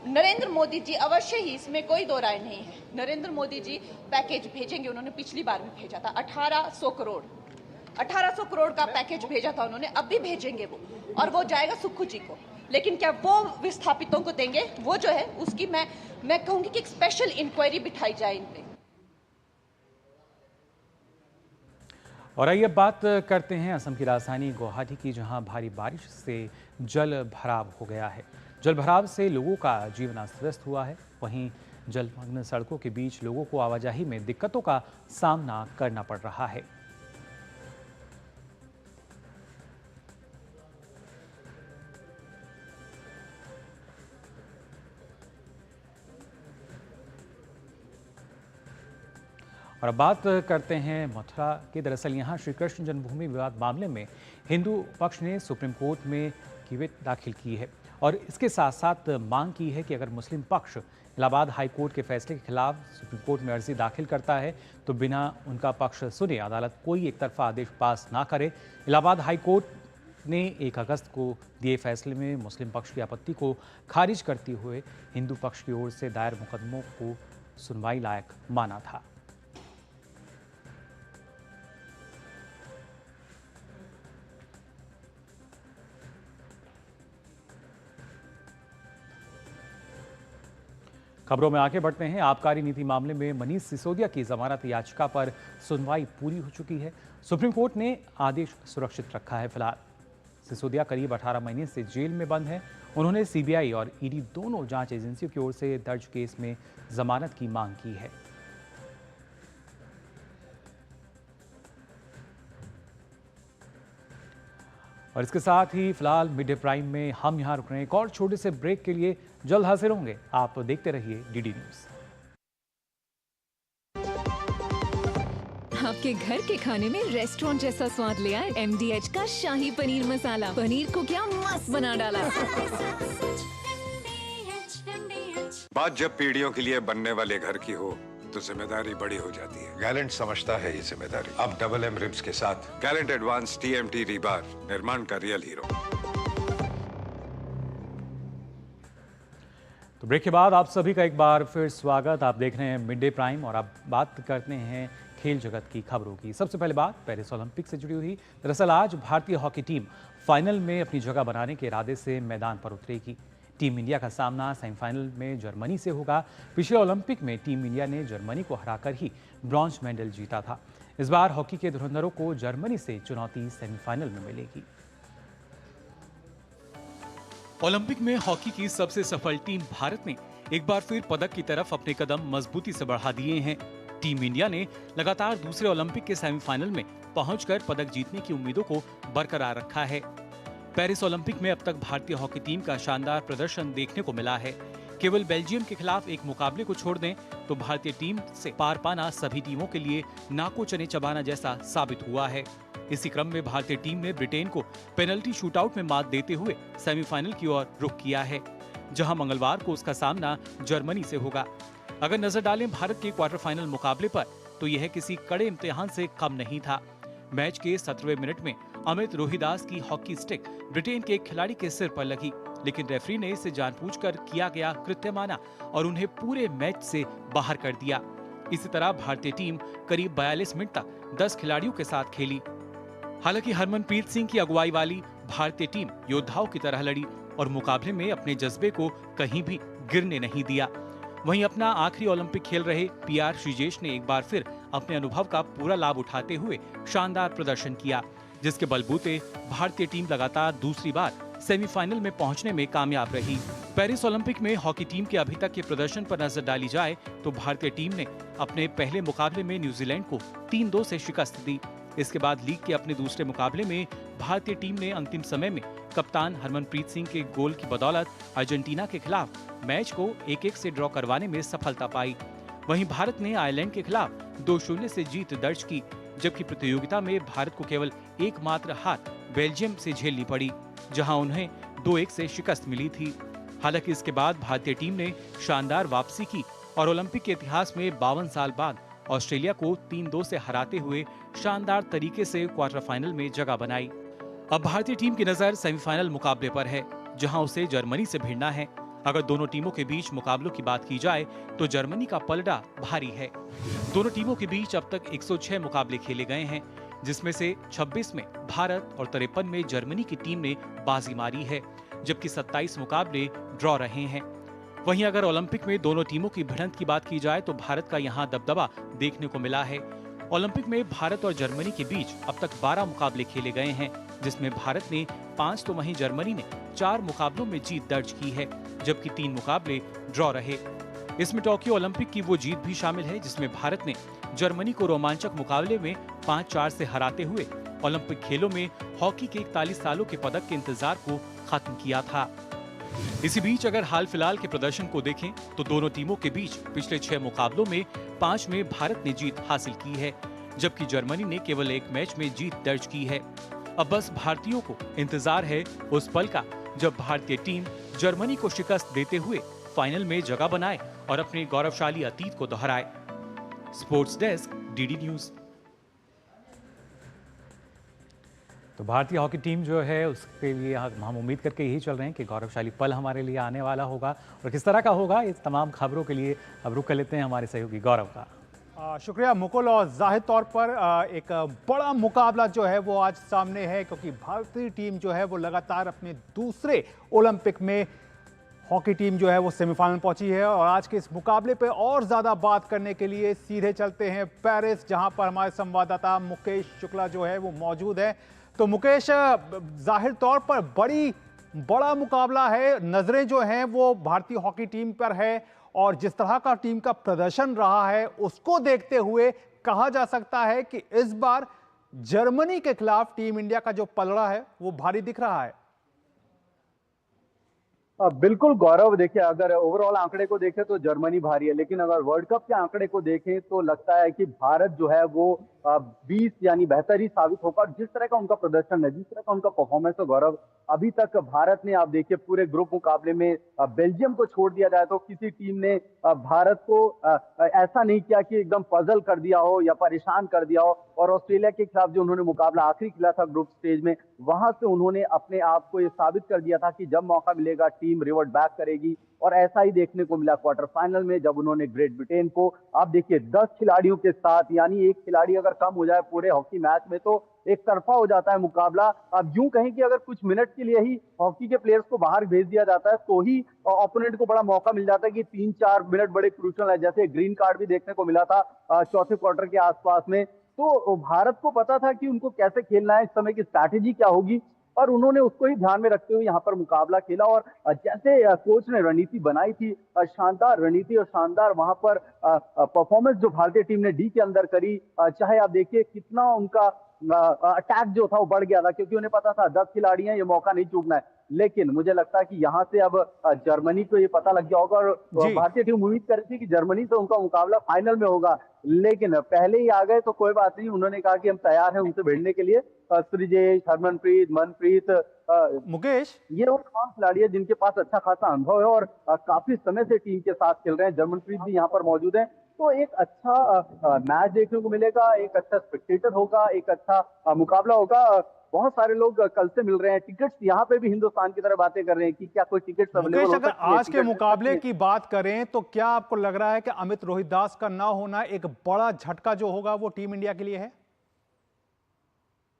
नरेंद्र मोदी जी अवश्य ही, इसमें कोई दो राय नहीं है, नरेंद्र मोदी जी पैकेज भेजेंगे। उन्होंने पिछली बार भी भेजा था 1800 करोड़ का पैकेज भेजा था उन्होंने, अब भी भेजेंगे वो, और वो जाएगा सुक्खू जी को। लेकिन क्या वो विस्थापितों को देंगे? वो जो है उसकी मैं कहूंगी कि एक स्पेशल इंक्वायरी बिठाई जाए इन पे। और आइए बात करते हैं असम की राजधानी गुवाहाटी की, जहां भारी बारिश से जल भराव हो गया है। जल भराव से लोगों का जीवन अस्त व्यस्त हुआ है। वहीं जलमग्न सड़कों के बीच लोगों को आवाजाही में दिक्कतों का सामना करना पड़ रहा है। और अब बात करते हैं मथुरा की। दरअसल यहाँ श्री कृष्ण जन्मभूमि विवाद मामले में हिंदू पक्ष ने सुप्रीम कोर्ट में रिट दाखिल की है और इसके साथ साथ मांग की है कि अगर मुस्लिम पक्ष इलाहाबाद हाई कोर्ट के फैसले के खिलाफ सुप्रीम कोर्ट में अर्जी दाखिल करता है तो बिना उनका पक्ष सुने अदालत कोई एक तरफा आदेश पास ना करे। इलाहाबाद हाई कोर्ट ने 1 अगस्त को दिए फैसले में मुस्लिम पक्ष की आपत्ति को खारिज करते हुए हिंदू पक्ष की ओर से दायर मुकदमों को सुनवाई लायक माना था। खबरों में आगे बढ़ते हैं। आबकारी नीति मामले में मनीष सिसोदिया की जमानत याचिका पर सुनवाई पूरी हो चुकी है। सुप्रीम कोर्ट ने आदेश सुरक्षित रखा है। फिलहाल सिसोदिया करीब 18 महीने से जेल में बंद हैं। उन्होंने सीबीआई और ईडी दोनों जांच एजेंसियों की ओर से दर्ज केस में जमानत की मांग की है। और इसके साथ ही फिलहाल मिड डे प्राइम में हम यहां रुक रहे हैं। एक और छोटे से ब्रेक के लिए जल्द हाजिर होंगे। आप देखते रहिए डीडी न्यूज। आपके घर के खाने में रेस्टोरेंट जैसा स्वाद ले आए MDH का शाही पनीर मसाला। पनीर को क्या मस्त बना डाला। बात जब पीढ़ियों के लिए बनने वाले घर की हो तो जिम्मेदारी बड़ी हो जाती है। गैलेंट समझता है ये जिम्मेदारी। अब डबल M रिब्स के साथ गैलेंट एडवांस TMT रीबार, निर्माण का रियल हीरो। तो ब्रेक के बाद आप सभी का एक बार फिर स्वागत। आप देख रहे हैं मिड डे प्राइम और अब बात करते हैं खेल जगत की खबरों की। सबसे पहले बात पेरिस ओलंपिक से जुड़ी हुई। दरअसल आज भारतीय हॉकी टीम फाइनल में अपनी जगह बनाने के इरादे से मैदान पर उतरेगी। टीम इंडिया का सामना सेमीफाइनल में जर्मनी से होगा। पिछले ओलंपिक में टीम इंडिया ने जर्मनी को हराकर ही ब्रॉन्ज मेडल जीता था। इस बार हॉकी के धुरंधरों को जर्मनी से चुनौती सेमीफाइनल में मिलेगी। ओलंपिक में हॉकी की सबसे सफल टीम भारत ने एक बार फिर पदक की तरफ अपने कदम मजबूती से बढ़ा दिए हैं। टीम इंडिया ने लगातार दूसरे ओलंपिक के सेमीफाइनल में पहुंचकर पदक जीतने की उम्मीदों को बरकरार रखा है। पेरिस ओलंपिक में अब तक भारतीय हॉकी टीम का शानदार प्रदर्शन देखने को मिला है। केवल बेल्जियम के खिलाफ एक मुकाबले को छोड़ दें तो भारतीय टीम से पार पाना सभी टीमों के लिए नाको चने चबाना जैसा साबित हुआ है। इसी क्रम में भारतीय टीम ने ब्रिटेन को पेनल्टी शूटआउट में मात देते हुए सेमीफाइनल की ओर रुख किया है, जहां मंगलवार को उसका सामना जर्मनी से होगा। अगर नजर डालें भारत के क्वार्टर फाइनल मुकाबले पर तो यह किसी कड़े इम्तिहान से कम नहीं था। मैच के 17वें मिनट में अमित रोहिदास की हॉकी स्टिक ब्रिटेन के एक खिलाड़ी के सिर पर लगी, लेकिन रेफरी ने इसे जानबूझकर किया गया कृत्य माना और उन्हें पूरे मैच से बाहर कर दिया। इसी तरह भारतीय टीम करीब 42 मिनट तक 10 खिलाड़ियों के साथ खेली। हालांकि हरमनप्रीत सिंह की अगुवाई वाली भारतीय टीम योद्धाओं की तरह लड़ी और मुकाबले में अपने जज्बे को कहीं भी गिरने नहीं दिया। वहीं अपना आखिरी ओलंपिक खेल रहे पीआर श्रीजेश ने एक बार फिर अपने अनुभव का पूरा लाभ उठाते हुए शानदार प्रदर्शन किया, जिसके बलबूते भारतीय टीम लगातार दूसरी बार सेमीफाइनल में पहुंचने में कामयाब रही। पेरिस ओलंपिक में हॉकी टीम के अभी तक के प्रदर्शन पर नजर डाली जाए तो भारतीय टीम ने अपने पहले मुकाबले में न्यूजीलैंड को 3-2 से शिकस्त दी। इसके बाद लीग के अपने दूसरे मुकाबले में भारतीय टीम ने अंतिम समय में कप्तान हरमनप्रीत सिंह के गोल की बदौलत अर्जेंटीना के खिलाफ मैच को 1-1 से ड्रॉ करवाने में सफलता पाई। वहीं भारत ने आयरलैंड के खिलाफ 2-0 से जीत दर्ज की, जबकि प्रतियोगिता में भारत को केवल एकमात्र हार बेल्जियम से झेलनी पड़ी, जहां उन्हें 2-1 से शिकस्त मिली थी। हालांकि इसके बाद भारतीय टीम ने शानदार वापसी की और ओलंपिक के इतिहास में 52 साल बाद ऑस्ट्रेलिया को 3-2 से हराते हुए शानदार तरीके से क्वार्टर फाइनल में जगह बनाई। अब भारतीय टीम की नजर सेमीफाइनल मुकाबले पर है, जहां उसे जर्मनी से भिड़ना है। अगर दोनों टीमों के बीच मुकाबलों की बात की जाए तो जर्मनी का पलड़ा भारी है। दोनों टीमों के बीच अब तक 106 मुकाबले खेले गए हैं, जिसमें से 26 में भारत और 53 में जर्मनी की टीम ने बाजी मारी है, जबकि 27 मुकाबले ड्रॉ रहे हैं। वहीं अगर ओलंपिक में दोनों टीमों की भिड़ंत की बात की जाए तो भारत का यहां दबदबा देखने को मिला है। ओलंपिक में भारत और जर्मनी के बीच अब तक 12 मुकाबले खेले गए हैं, जिसमें भारत ने 5 तो वहीं जर्मनी ने 4 मुकाबलों में जीत दर्ज की है, जबकि 3 मुकाबले ड्रॉ रहे। इसमें टोक्यो ओलंपिक की वो जीत भी शामिल है जिसमें भारत ने जर्मनी को रोमांचक मुकाबले में 5-4 से हराते हुए ओलंपिक खेलों में हॉकी के 41 सालों के पदक के इंतजार को खत्म किया था। इसी बीच अगर हाल फिलहाल के प्रदर्शन को देखें तो दोनों टीमों के बीच पिछले 6 मुकाबलों में 5 में भारत ने जीत हासिल की है, जबकि जर्मनी ने केवल 1 मैच में जीत दर्ज की है। अब बस भारतीयों को इंतजार है उस पल का जब भारतीय टीम जर्मनी को शिकस्त देते हुए फाइनल में जगह बनाए और अपने गौरवशाली अतीत को दोहराए। Sports desk, DD news. तो भारतीय हॉकी टीम जो है उसके लिए हम उम्मीद करके यही चल रहे हैं कि गौरवशाली पल हमारे लिए आने वाला होगा, और किस तरह का होगा इस तमाम खबरों के लिए अब रुक कर लेते हैं हमारे सहयोगी गौरव का। शुक्रिया मुकुल। और जाहिर तौर पर एक बड़ा मुकाबला जो है वो आज सामने है, क्योंकि भारतीय टीम जो है वो लगातार अपने दूसरे ओलंपिक में हॉकी टीम जो है वो सेमीफाइनल पहुंची है। और आज के इस मुकाबले पे और ज़्यादा बात करने के लिए सीधे चलते हैं पेरिस, जहां पर हमारे संवाददाता मुकेश शुक्ला जो है वो मौजूद है। तो मुकेश, जाहिर तौर पर बड़ा मुकाबला है, नज़रें जो हैं वो भारतीय हॉकी टीम पर है, और जिस तरह का टीम का प्रदर्शन रहा है उसको देखते हुए कहा जा सकता है कि इस बार जर्मनी के खिलाफ टीम इंडिया का जो पलड़ा है वो भारी दिख रहा है। बिल्कुल गौरव, देखिए अगर ओवरऑल आंकड़े को देखें तो जर्मनी भारी है, लेकिन अगर वर्ल्ड कप के आंकड़े को देखें तो लगता है कि भारत जो है वो 20 यानी बेहतर ही साबित होगा। जिस तरह का उनका प्रदर्शन है, जिस तरह का उनका परफॉर्मेंस है गौरव, अभी तक भारत ने, आप देखिए पूरे ग्रुप मुकाबले में बेल्जियम को छोड़ दिया जाए तो किसी टीम ने भारत को ऐसा नहीं किया कि एकदम पजल कर दिया हो या परेशान कर दिया हो। और ऑस्ट्रेलिया के खिलाफ जो उन्होंने मुकाबला आखिरी खेला था ग्रुप स्टेज में, वहां से उन्होंने अपने आप को ये साबित कर दिया था कि जब मौका मिलेगा टीम रिवर्ट बैक करेगी, और ऐसा ही देखने को मिला क्वार्टर फाइनल में जब उन्होंने ग्रेट ब्रिटेन को, आप देखिए 10 खिलाड़ियों के साथ, यानी एक खिलाड़ी अगर कम हो जाए पूरे हॉकी मैच में तो एक तरफा हो जाता है मुकाबला। अब यूं कहें कि अगर कुछ मिनट के लिए ही हॉकी के प्लेयर्स को बाहर भेज दिया जाता है तो ही ओपोनेंट को बड़ा मौका मिल जाता है कि 3-4 मिनट बड़े क्रूशियल है, जैसे ग्रीन कार्ड भी देखने को मिला था चौथे क्वार्टर के आसपास में। तो भारत को पता था कि उनको कैसे खेलना है, इस समय की स्ट्रैटेजी क्या होगी, और उन्होंने उसको ही ध्यान में रखते हुए यहाँ पर मुकाबला खेला। और जैसे कोच ने रणनीति बनाई थी, शानदार रणनीति और शानदार वहां पर परफॉर्मेंस जो भारतीय टीम ने डी के अंदर करी, चाहे आप देखिए कितना उनका अटैक जो था वो बढ़ गया था, क्योंकि उन्हें पता था 10 खिलाड़ी हैं, ये मौका नहीं चूकना है। लेकिन मुझे लगता है कि यहाँ से अब जर्मनी को ये पता लग गया होगा, और भारतीय टीम उम्मीद कर रही थी कि जर्मनी से उनका मुकाबला फाइनल में होगा, लेकिन पहले ही आ गए तो कोई बात नहीं। उन्होंने कहा कि हम तैयार हैं उनसे भिड़ने के लिए। श्रीजेश, हरमनप्रीत, मनप्रीत, मुकेश, ये वो तमाम खिलाड़ी है जिनके पास अच्छा खासा अनुभव है और काफी समय से टीम के साथ खेल रहे हैं। जर्मनप्रीत भी यहाँ पर मौजूद है, तो एक अच्छा मैच देखने को मिलेगा, एक अच्छा स्पेक्टेटर होगा, एक अच्छा मुकाबला होगा। बहुत सारे लोग कल से मिल रहे हैं। टिकट्स यहाँ पे भी हिंदुस्तान की तरह बातें कर रहे हैं कि क्या कोई टिकट्स अवेलेबल हो सकती है। अगर आज के मुकाबले की बात करें तो क्या आपको लग रहा है कि अमित रोहितदास का ना होना एक बड़ा झटका जो होगा वो टीम इंडिया के लिए है?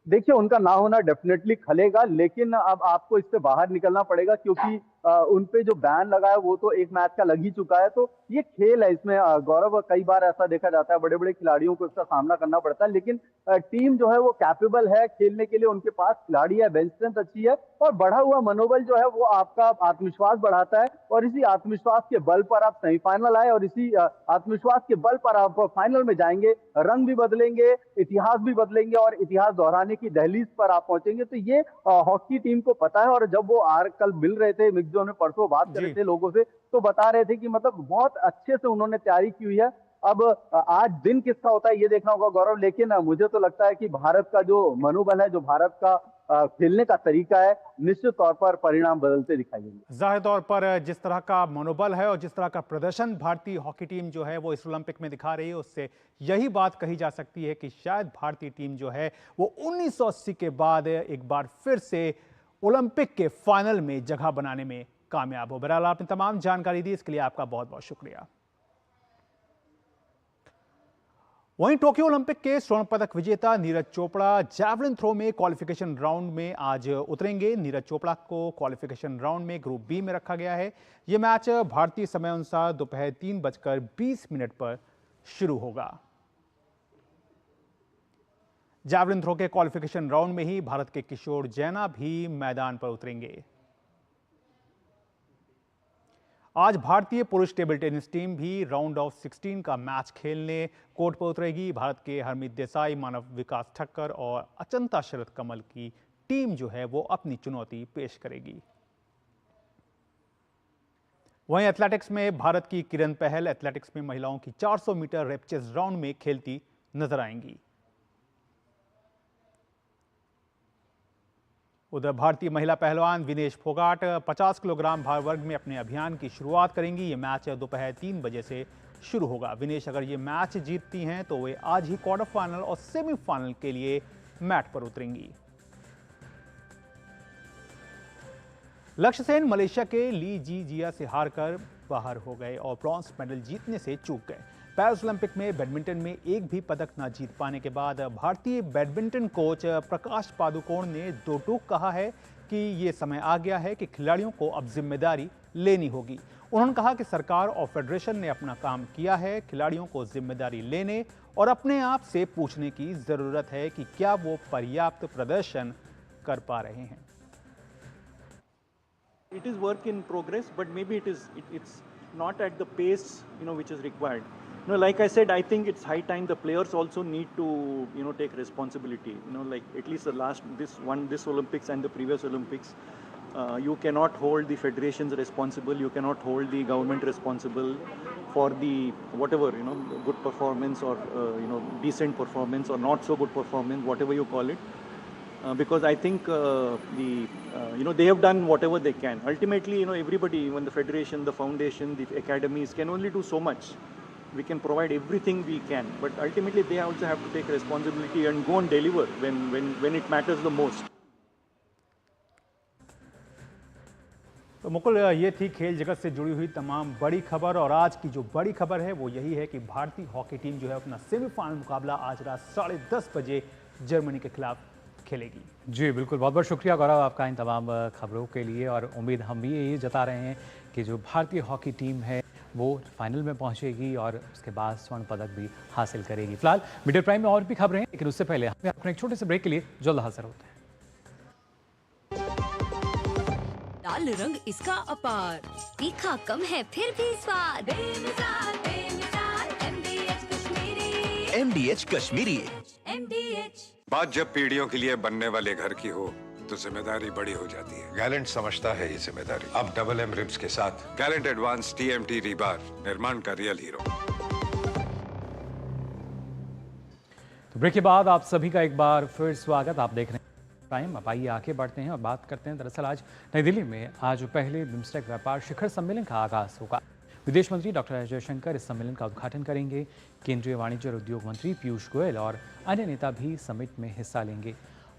देखिए, उनका ना होना डेफिनेटली खलेगा, लेकिन अब आपको इससे बाहर निकलना पड़ेगा, क्योंकि उन पे जो बैन लगा है वो तो एक मैच का लग ही चुका है। तो ये खेल है, इसमें गौरव कई बार ऐसा देखा जाता है, बड़े बड़े खिलाड़ियों को इसका सामना करना पड़ता है, लेकिन टीम जो है वो कैपेबल है खेलने के लिए। उनके पास खिलाड़ी है, बेंच स्ट्रेंथ अच्छी है, और बढ़ा हुआ मनोबल जो है वो आपका आत्मविश्वास बढ़ाता है, और इसी आत्मविश्वास के बल पर आप सेमीफाइनल आए, और इसी आत्मविश्वास के बल पर आप फाइनल में जाएंगे। रंग भी बदलेंगे, इतिहास भी बदलेंगे, और इतिहास दोहराने की दहलीज पर आप पहुंचेंगे। तो ये हॉकी टीम को पता है, और जब वो कल मिल रहे थे, जो ने परसों बात कर रहे थे लोगों से, तो बता रहे थे कि मतलब बहुत अच्छे से उन्होंने तैयारी की हुई है। अब आज दिन किसका होता है ये देखना होगा गौरव, लेकिन मुझे तो लगता है कि भारत का जो मनोबल है, जो भारत का खेलने का तरीका है, निश्चित तौर पर परिणाम बदलते दिखाई देंगे। जाहिर तौर पर जिस तरह का मनोबल है और जिस तरह का प्रदर्शन भारतीय हॉकी टीम जो है वो इस ओलंपिक में दिखा रही है, उससे यही बात कही जा सकती है कि शायद भारतीय टीम जो है वो 1980 के बाद एक बार फिर से ओलंपिक के फाइनल में जगह बनाने में कामयाब हो। बहरहाल आपने तमाम जानकारी दी, इसके लिए आपका बहुत बहुत शुक्रिया। वहीं टोक्यो ओलंपिक के स्वर्ण पदक विजेता नीरज चोपड़ा जैवलिन थ्रो में क्वालिफिकेशन राउंड में आज उतरेंगे। नीरज चोपड़ा को क्वालिफिकेशन राउंड में ग्रुप बी में रखा गया है। यह मैच भारतीय समय अनुसार दोपहर 3:20 पर शुरू होगा। जैवलिन थ्रो के क्वालिफिकेशन राउंड में ही भारत के किशोर जैना भी मैदान पर उतरेंगे। आज भारतीय पुरुष टेबल टेनिस टीम भी राउंड ऑफ 16 का मैच खेलने कोर्ट पर उतरेगी। भारत के हरमीत देसाई, मानव विकास ठक्कर और अचंता शरद कमल की टीम जो है वो अपनी चुनौती पेश करेगी। वहीं एथलेटिक्स में भारत की किरण पहल एथलेटिक्स में महिलाओं की 400 मीटर रेपचेस राउंड में खेलती नजर आएंगी। उधर भारतीय महिला पहलवान विनेश फोगाट 50 किलोग्राम भार वर्ग में अपने अभियान की शुरुआत करेंगी। ये मैच दोपहर 3 बजे से शुरू होगा। विनेश अगर ये मैच जीतती हैं तो वे आज ही क्वार्टर फाइनल और सेमीफाइनल के लिए मैट पर उतरेंगी। लक्ष्य सेन मलेशिया के ली जी जिया से हारकर बाहर हो गए और ब्रॉन्ज मेडल जीतने से चूक गए। पेरिस ओलंपिक में बैडमिंटन में एक भी पदक न जीत पाने के बाद भारतीय बैडमिंटन कोच प्रकाश पादुकोण ने दो टूक कहा है कि ये समय आ गया है कि खिलाड़ियों को अब जिम्मेदारी लेनी होगी। उन्होंने कहा कि सरकार और फेडरेशन ने अपना काम किया है, खिलाड़ियों को जिम्मेदारी लेने और अपने आप से पूछने की जरूरत है कि क्या वो पर्याप्त प्रदर्शन कर पा रहे हैं। It is work in progress, but maybe it's not at the pace which is required. Like I said, I think it's high time the players also need to take responsibility. Like at least this Olympics and the previous Olympics, you cannot hold the federations responsible. You cannot hold the government responsible for the whatever good performance or decent performance or not so good performance, whatever you call it. Because I think they have done whatever they can. Ultimately, everybody, even the federation, the foundation, the academies can only do so much. We can provide everything we can, but ultimately they also have to take responsibility and go and deliver when it matters the most. तो मुकुल, ये थी खेल जगत से जुड़ी हुई तमाम बड़ी खबर, और आज की जो बड़ी खबर है वो यही है कि भारतीय हॉकी टीम जो है अपना सेमीफाइनल मुकाबला आज रात 10:30 बजे जर्मनी के खिलाफ खेलेगी। जी बिल्कुल, बहुत बहुत शुक्रिया गौरव आपका इन तमाम खबरों के लिए, और उम्मीद हम भी यही जता रहे हैं कि जो भारतीय हॉकी टीम है वो फाइनल में पहुंचेगी और उसके बाद स्वर्ण पदक भी हासिल करेगी। फिलहाल मीडिया प्राइम में और भी खबरें हैं, लेकिन उससे पहले हम अपने एक छोटे से ब्रेक के लिए जल्द हाजिर होते हैं। लाल रंग इसका अपार, तीखा कम है फिर भी स्वाद। MDH Kashmiri. MDH Kashmiri. MDH बात जब पीढ़ियों के लिए बनने वाले घर की हो तो जिम्मेदारी बड़ी हो जाती है। गैलेंट समझता है ये जिम्मेदारी। अब डबल एम रिब्स के साथ गैलेंट एडवांस TMT रीबार, निर्माण का रियल हीरो। तो ब्रेक के बाद आप सभी का एक बार फिर स्वागत। आप देख रहे हैं टाइम। अब आइए आगे बढ़ते हैं और बात करते हैं। दरअसल आज नई दिल्ली में आज पहले बिम्स्टेक व्यापार शिखर सम्मेलन का आगाज होगा। विदेश मंत्री डॉक्टर एस जयशंकर इस सम्मेलन का उद्घाटन करेंगे। केंद्रीय वाणिज्य और उद्योग मंत्री पीयूष गोयल और अन्य नेता भी समिट में हिस्सा लेंगे।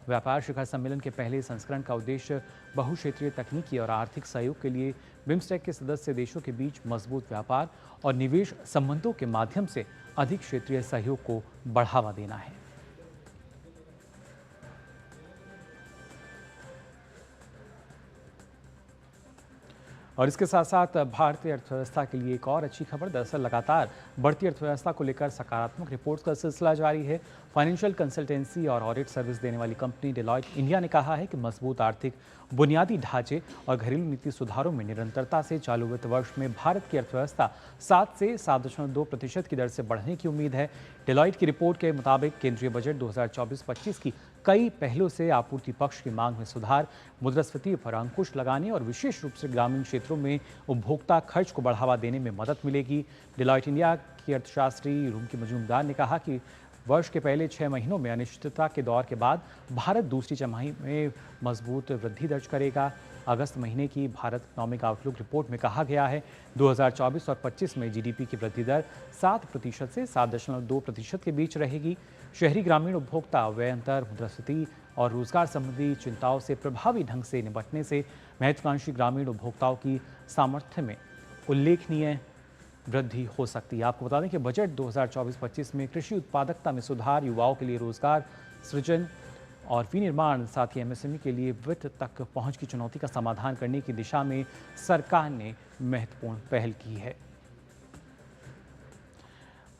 व्यापार शिखर सम्मेलन के पहले संस्करण का उद्देश्य बहुक्षेत्रीय तकनीकी और आर्थिक सहयोग के लिए बिम्स्टेक के सदस्य देशों के बीच मजबूत व्यापार और निवेश संबंधों के माध्यम से अधिक क्षेत्रीय सहयोग को बढ़ावा देना है। और इसके साथ साथ भारतीय अर्थव्यवस्था के लिए एक और अच्छी खबर। दरअसल लगातार बढ़ती अर्थव्यवस्था को लेकर सकारात्मक रिपोर्ट्स का सिलसिला जारी है। फाइनेंशियल कंसल्टेंसी और ऑडिट सर्विस देने वाली कंपनी डेलॉयट इंडिया ने कहा है कि मजबूत आर्थिक बुनियादी ढांचे और घरेलू नीति सुधारों में निरंतरता से चालू वित्त वर्ष में भारत की अर्थव्यवस्था 7 से 7.2% की दर से बढ़ने की उम्मीद है। डेलॉयट की रिपोर्ट के मुताबिक केंद्रीय बजट 2024-25 की कई पहलों से आपूर्ति पक्ष की मांग में सुधार, मुद्रास्फीति पर अंकुश लगाने और विशेष रूप से ग्रामीण क्षेत्रों में उपभोक्ता खर्च को बढ़ावा देने में मदद मिलेगी। डेलॉयट इंडिया की अर्थशास्त्री रूमकी मजूमदार ने कहा कि वर्ष के पहले 6 महीनों में अनिश्चितता के दौर के बाद भारत दूसरी छमाही में मजबूत वृद्धि दर्ज करेगा। अगस्त महीने की भारत इकोनॉमिक आउटलुक रिपोर्ट में कहा गया है 2024 और 25 में GDP की वृद्धि दर 7% से 7.2% के बीच रहेगी। शहरी ग्रामीण उपभोक्ता व्यय अंतर, मुद्रास्फीति और रोजगार संबंधी चिंताओं से प्रभावी ढंग से निपटने से महत्वाकांक्षी ग्रामीण उपभोक्ताओं की सामर्थ्य में उल्लेखनीय वृद्धि हो सकती है। आपको बता दें कि बजट 2024-25 में कृषि उत्पादकता में सुधार, युवाओं के लिए रोजगार सृजन और विनिर्माण, साथ ही MSME के लिए वित्त तक पहुंच की चुनौती का समाधान करने की दिशा में सरकार ने महत्वपूर्ण पहल की है।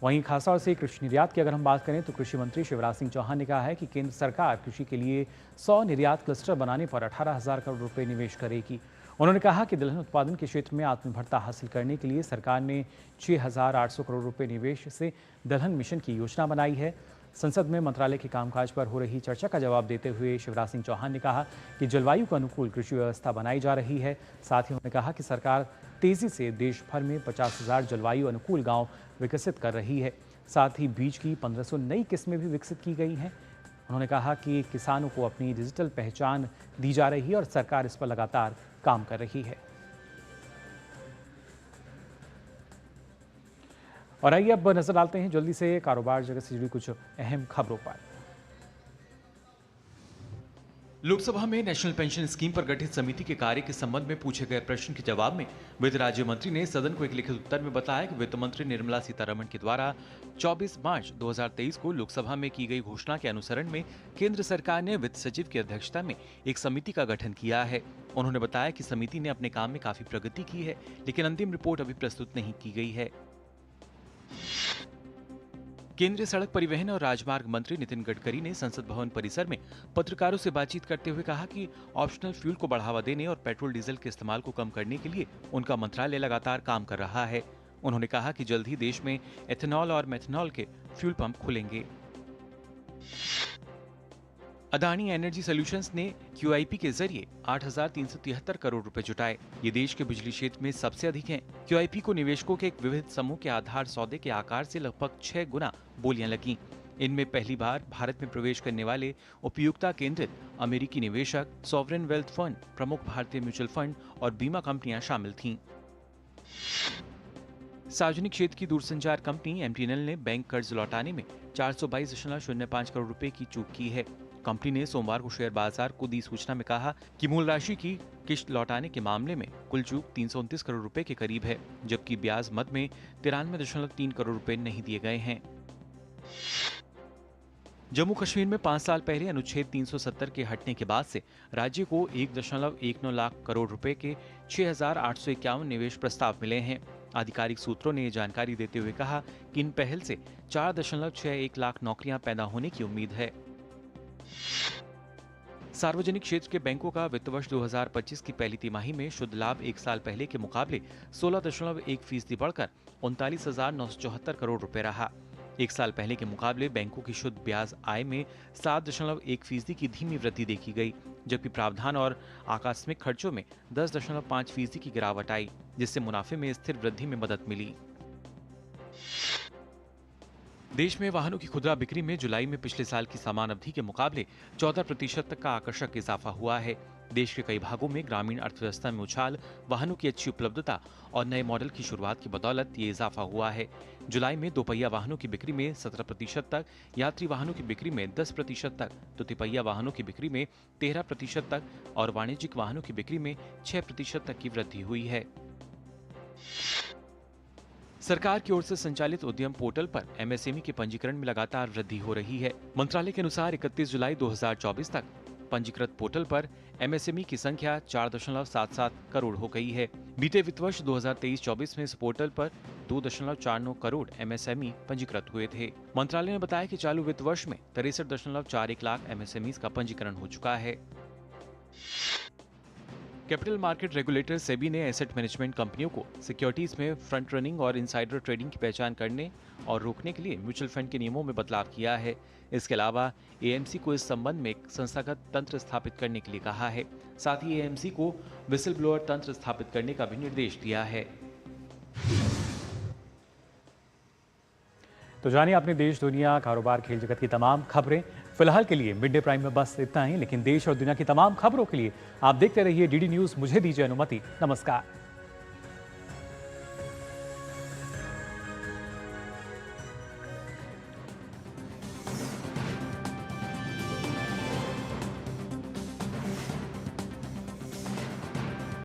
वहीं खासतौर से कृषि निर्यात की अगर हम बात करें तो कृषि मंत्री शिवराज सिंह चौहान ने कहा है कि केंद्र सरकार कृषि के लिए 100 निर्यात क्लस्टर बनाने पर 18,000 करोड़ रुपए निवेश करेगी। उन्होंने कहा कि दलहन उत्पादन के क्षेत्र में आत्मनिर्भरता हासिल करने के लिए सरकार ने 6,800 करोड़ रुपए निवेश से दलहन मिशन की योजना बनाई है। संसद में मंत्रालय के कामकाज पर हो रही चर्चा का जवाब देते हुए शिवराज सिंह चौहान ने कहा कि जलवायु को अनुकूल कृषि व्यवस्था बनाई जा रही है। साथ ही उन्होंने कहा कि सरकार तेजी से देश भर में 50,000 जलवायु अनुकूल गांव विकसित कर रही है। साथ ही बीज की 1500 नई किस्में भी विकसित की गई हैं। उन्होंने कहा कि किसानों को अपनी डिजिटल पहचान दी जा रही है और सरकार इस पर लगातार काम कर रही है। और आइए अब नजर डालते हैं जल्दी से कारोबार जगत से जुड़ी कुछ अहम खबरों पर। लोकसभा में नेशनल पेंशन स्कीम पर गठित समिति के कार्य के संबंध में पूछे गए प्रश्न के जवाब में वित्त राज्य मंत्री ने सदन को एक लिखित उत्तर में बताया कि वित्त मंत्री निर्मला सीतारमण के द्वारा 24 मार्च 2023 को लोकसभा में की गई घोषणा के अनुसरण में केंद्र सरकार ने वित्त सचिव की अध्यक्षता में एक समिति का गठन किया है। उन्होंने बताया कि समिति ने अपने काम में काफी प्रगति की है, लेकिन अंतिम रिपोर्ट अभी प्रस्तुत नहीं की गई है। केंद्रीय सड़क परिवहन और राजमार्ग मंत्री नितिन गडकरी ने संसद भवन परिसर में पत्रकारों से बातचीत करते हुए कहा कि ऑप्शनल फ्यूल को बढ़ावा देने और पेट्रोल डीजल के इस्तेमाल को कम करने के लिए उनका मंत्रालय लगातार काम कर रहा है। उन्होंने कहा कि जल्द ही देश में एथेनॉल और मेथनॉल के फ्यूल पंप खुलेंगे। अदानी एनर्जी सॉल्यूशंस ने QIP के जरिए 8,373 करोड़ रुपए जुटाए। ये देश के बिजली क्षेत्र में सबसे अधिक हैं। QIP को निवेशकों के एक विविध समूह के आधार सौदे के आकार से लगभग 6 गुना बोलियां लगीं। इनमें पहली बार भारत में प्रवेश करने वाले उपयुक्तता केंद्रित अमेरिकी निवेशक, सॉवरेन वेल्थ फंड, प्रमुख भारतीय म्यूचुअल फंड और बीमा कंपनियां शामिल थीं। सार्वजनिक क्षेत्र की दूरसंचार कंपनी MTNL ने बैंक कर्ज लौटाने में 422.05 करोड़ रुपए की चूक की है। कंपनी ने सोमवार को शेयर बाजार को दी सूचना में कहा कि मूल राशि की किश्त लौटाने के मामले में कुल चूक 329 करोड़ रुपए के करीब है, जबकि ब्याज मद में 93.3 करोड़ रुपए नहीं दिए गए हैं। जम्मू कश्मीर में 5 साल पहले अनुच्छेद 370 के हटने के बाद से राज्य को 1.19 लाख करोड़ रुपए के 6,851 निवेश प्रस्ताव मिले हैं। आधिकारिक सूत्रों ने ये जानकारी देते हुए कहा कि इन पहल से 4.61 लाख नौकरियां पैदा होने की उम्मीद है। सार्वजनिक क्षेत्र के बैंकों का वित्त वर्ष 2025 की पहली तिमाही में शुद्ध लाभ एक साल पहले के मुकाबले 16.1% बढ़कर 39,974 करोड़ रुपए रहा। एक साल पहले के मुकाबले बैंकों की शुद्ध ब्याज आय में 7.1% की धीमी वृद्धि देखी गई, जबकि प्रावधान और आकस्मिक खर्चों में 10.5% की गिरावट आई, जिससे मुनाफे में स्थिर वृद्धि में मदद मिली। देश में वाहनों की खुदरा बिक्री में जुलाई में पिछले साल की समान अवधि के मुकाबले 14% तक का आकर्षक इजाफा हुआ है। देश के कई भागों में ग्रामीण अर्थव्यवस्था में उछाल, वाहनों की अच्छी उपलब्धता और नए मॉडल की शुरुआत की बदौलत ये इजाफा हुआ है। जुलाई में दोपहिया वाहनों की बिक्री में 17% तक, यात्री वाहनों की बिक्री में 10% तक, तो तिपहिया वाहनों की बिक्री में 13% तक और वाणिज्यिक वाहनों की बिक्री में 6% तक की वृद्धि हुई है। सरकार की ओर से संचालित उद्यम पोर्टल पर एमएसएमई के पंजीकरण में लगातार वृद्धि हो रही है। मंत्रालय के अनुसार 31 जुलाई 2024 तक पंजीकृत पोर्टल पर एमएसएमई की संख्या 4.77 करोड़ हो गई है। बीते वित्त वर्ष 2023-24 में इस पोर्टल पर 2.49 करोड़ एमएसएमई पंजीकृत हुए थे। मंत्रालय ने बताया कि चालू वित्त वर्ष में 63.41 लाख एमएसएमई का पंजीकरण हो चुका है। कैपिटल मार्केट रेगुलेटर सेबी ने एसेट मैनेजमेंट कंपनियों को सिक्योरिटीज में फ्रंट रनिंग और इनसाइडर ट्रेडिंग की पहचान करने और रोकने के लिए म्यूचुअल फंड के नियमों में बदलाव किया है। इसके अलावा एएमसी को इस संबंध में एक संस्थागत तंत्र स्थापित करने के लिए कहा है। साथ ही एएमसी को विसल ब्लोअर तंत्र स्थापित करने का भी निर्देश दिया है। तो जानिए अपने देश, दुनिया, कारोबार, खेल जगत की तमाम खबरें। फिलहाल के लिए मिड डे प्राइम में बस इतना ही, लेकिन देश और दुनिया की तमाम खबरों के लिए आप देखते रहिए डीडी न्यूज़। मुझे दीजिए अनुमति। नमस्कार।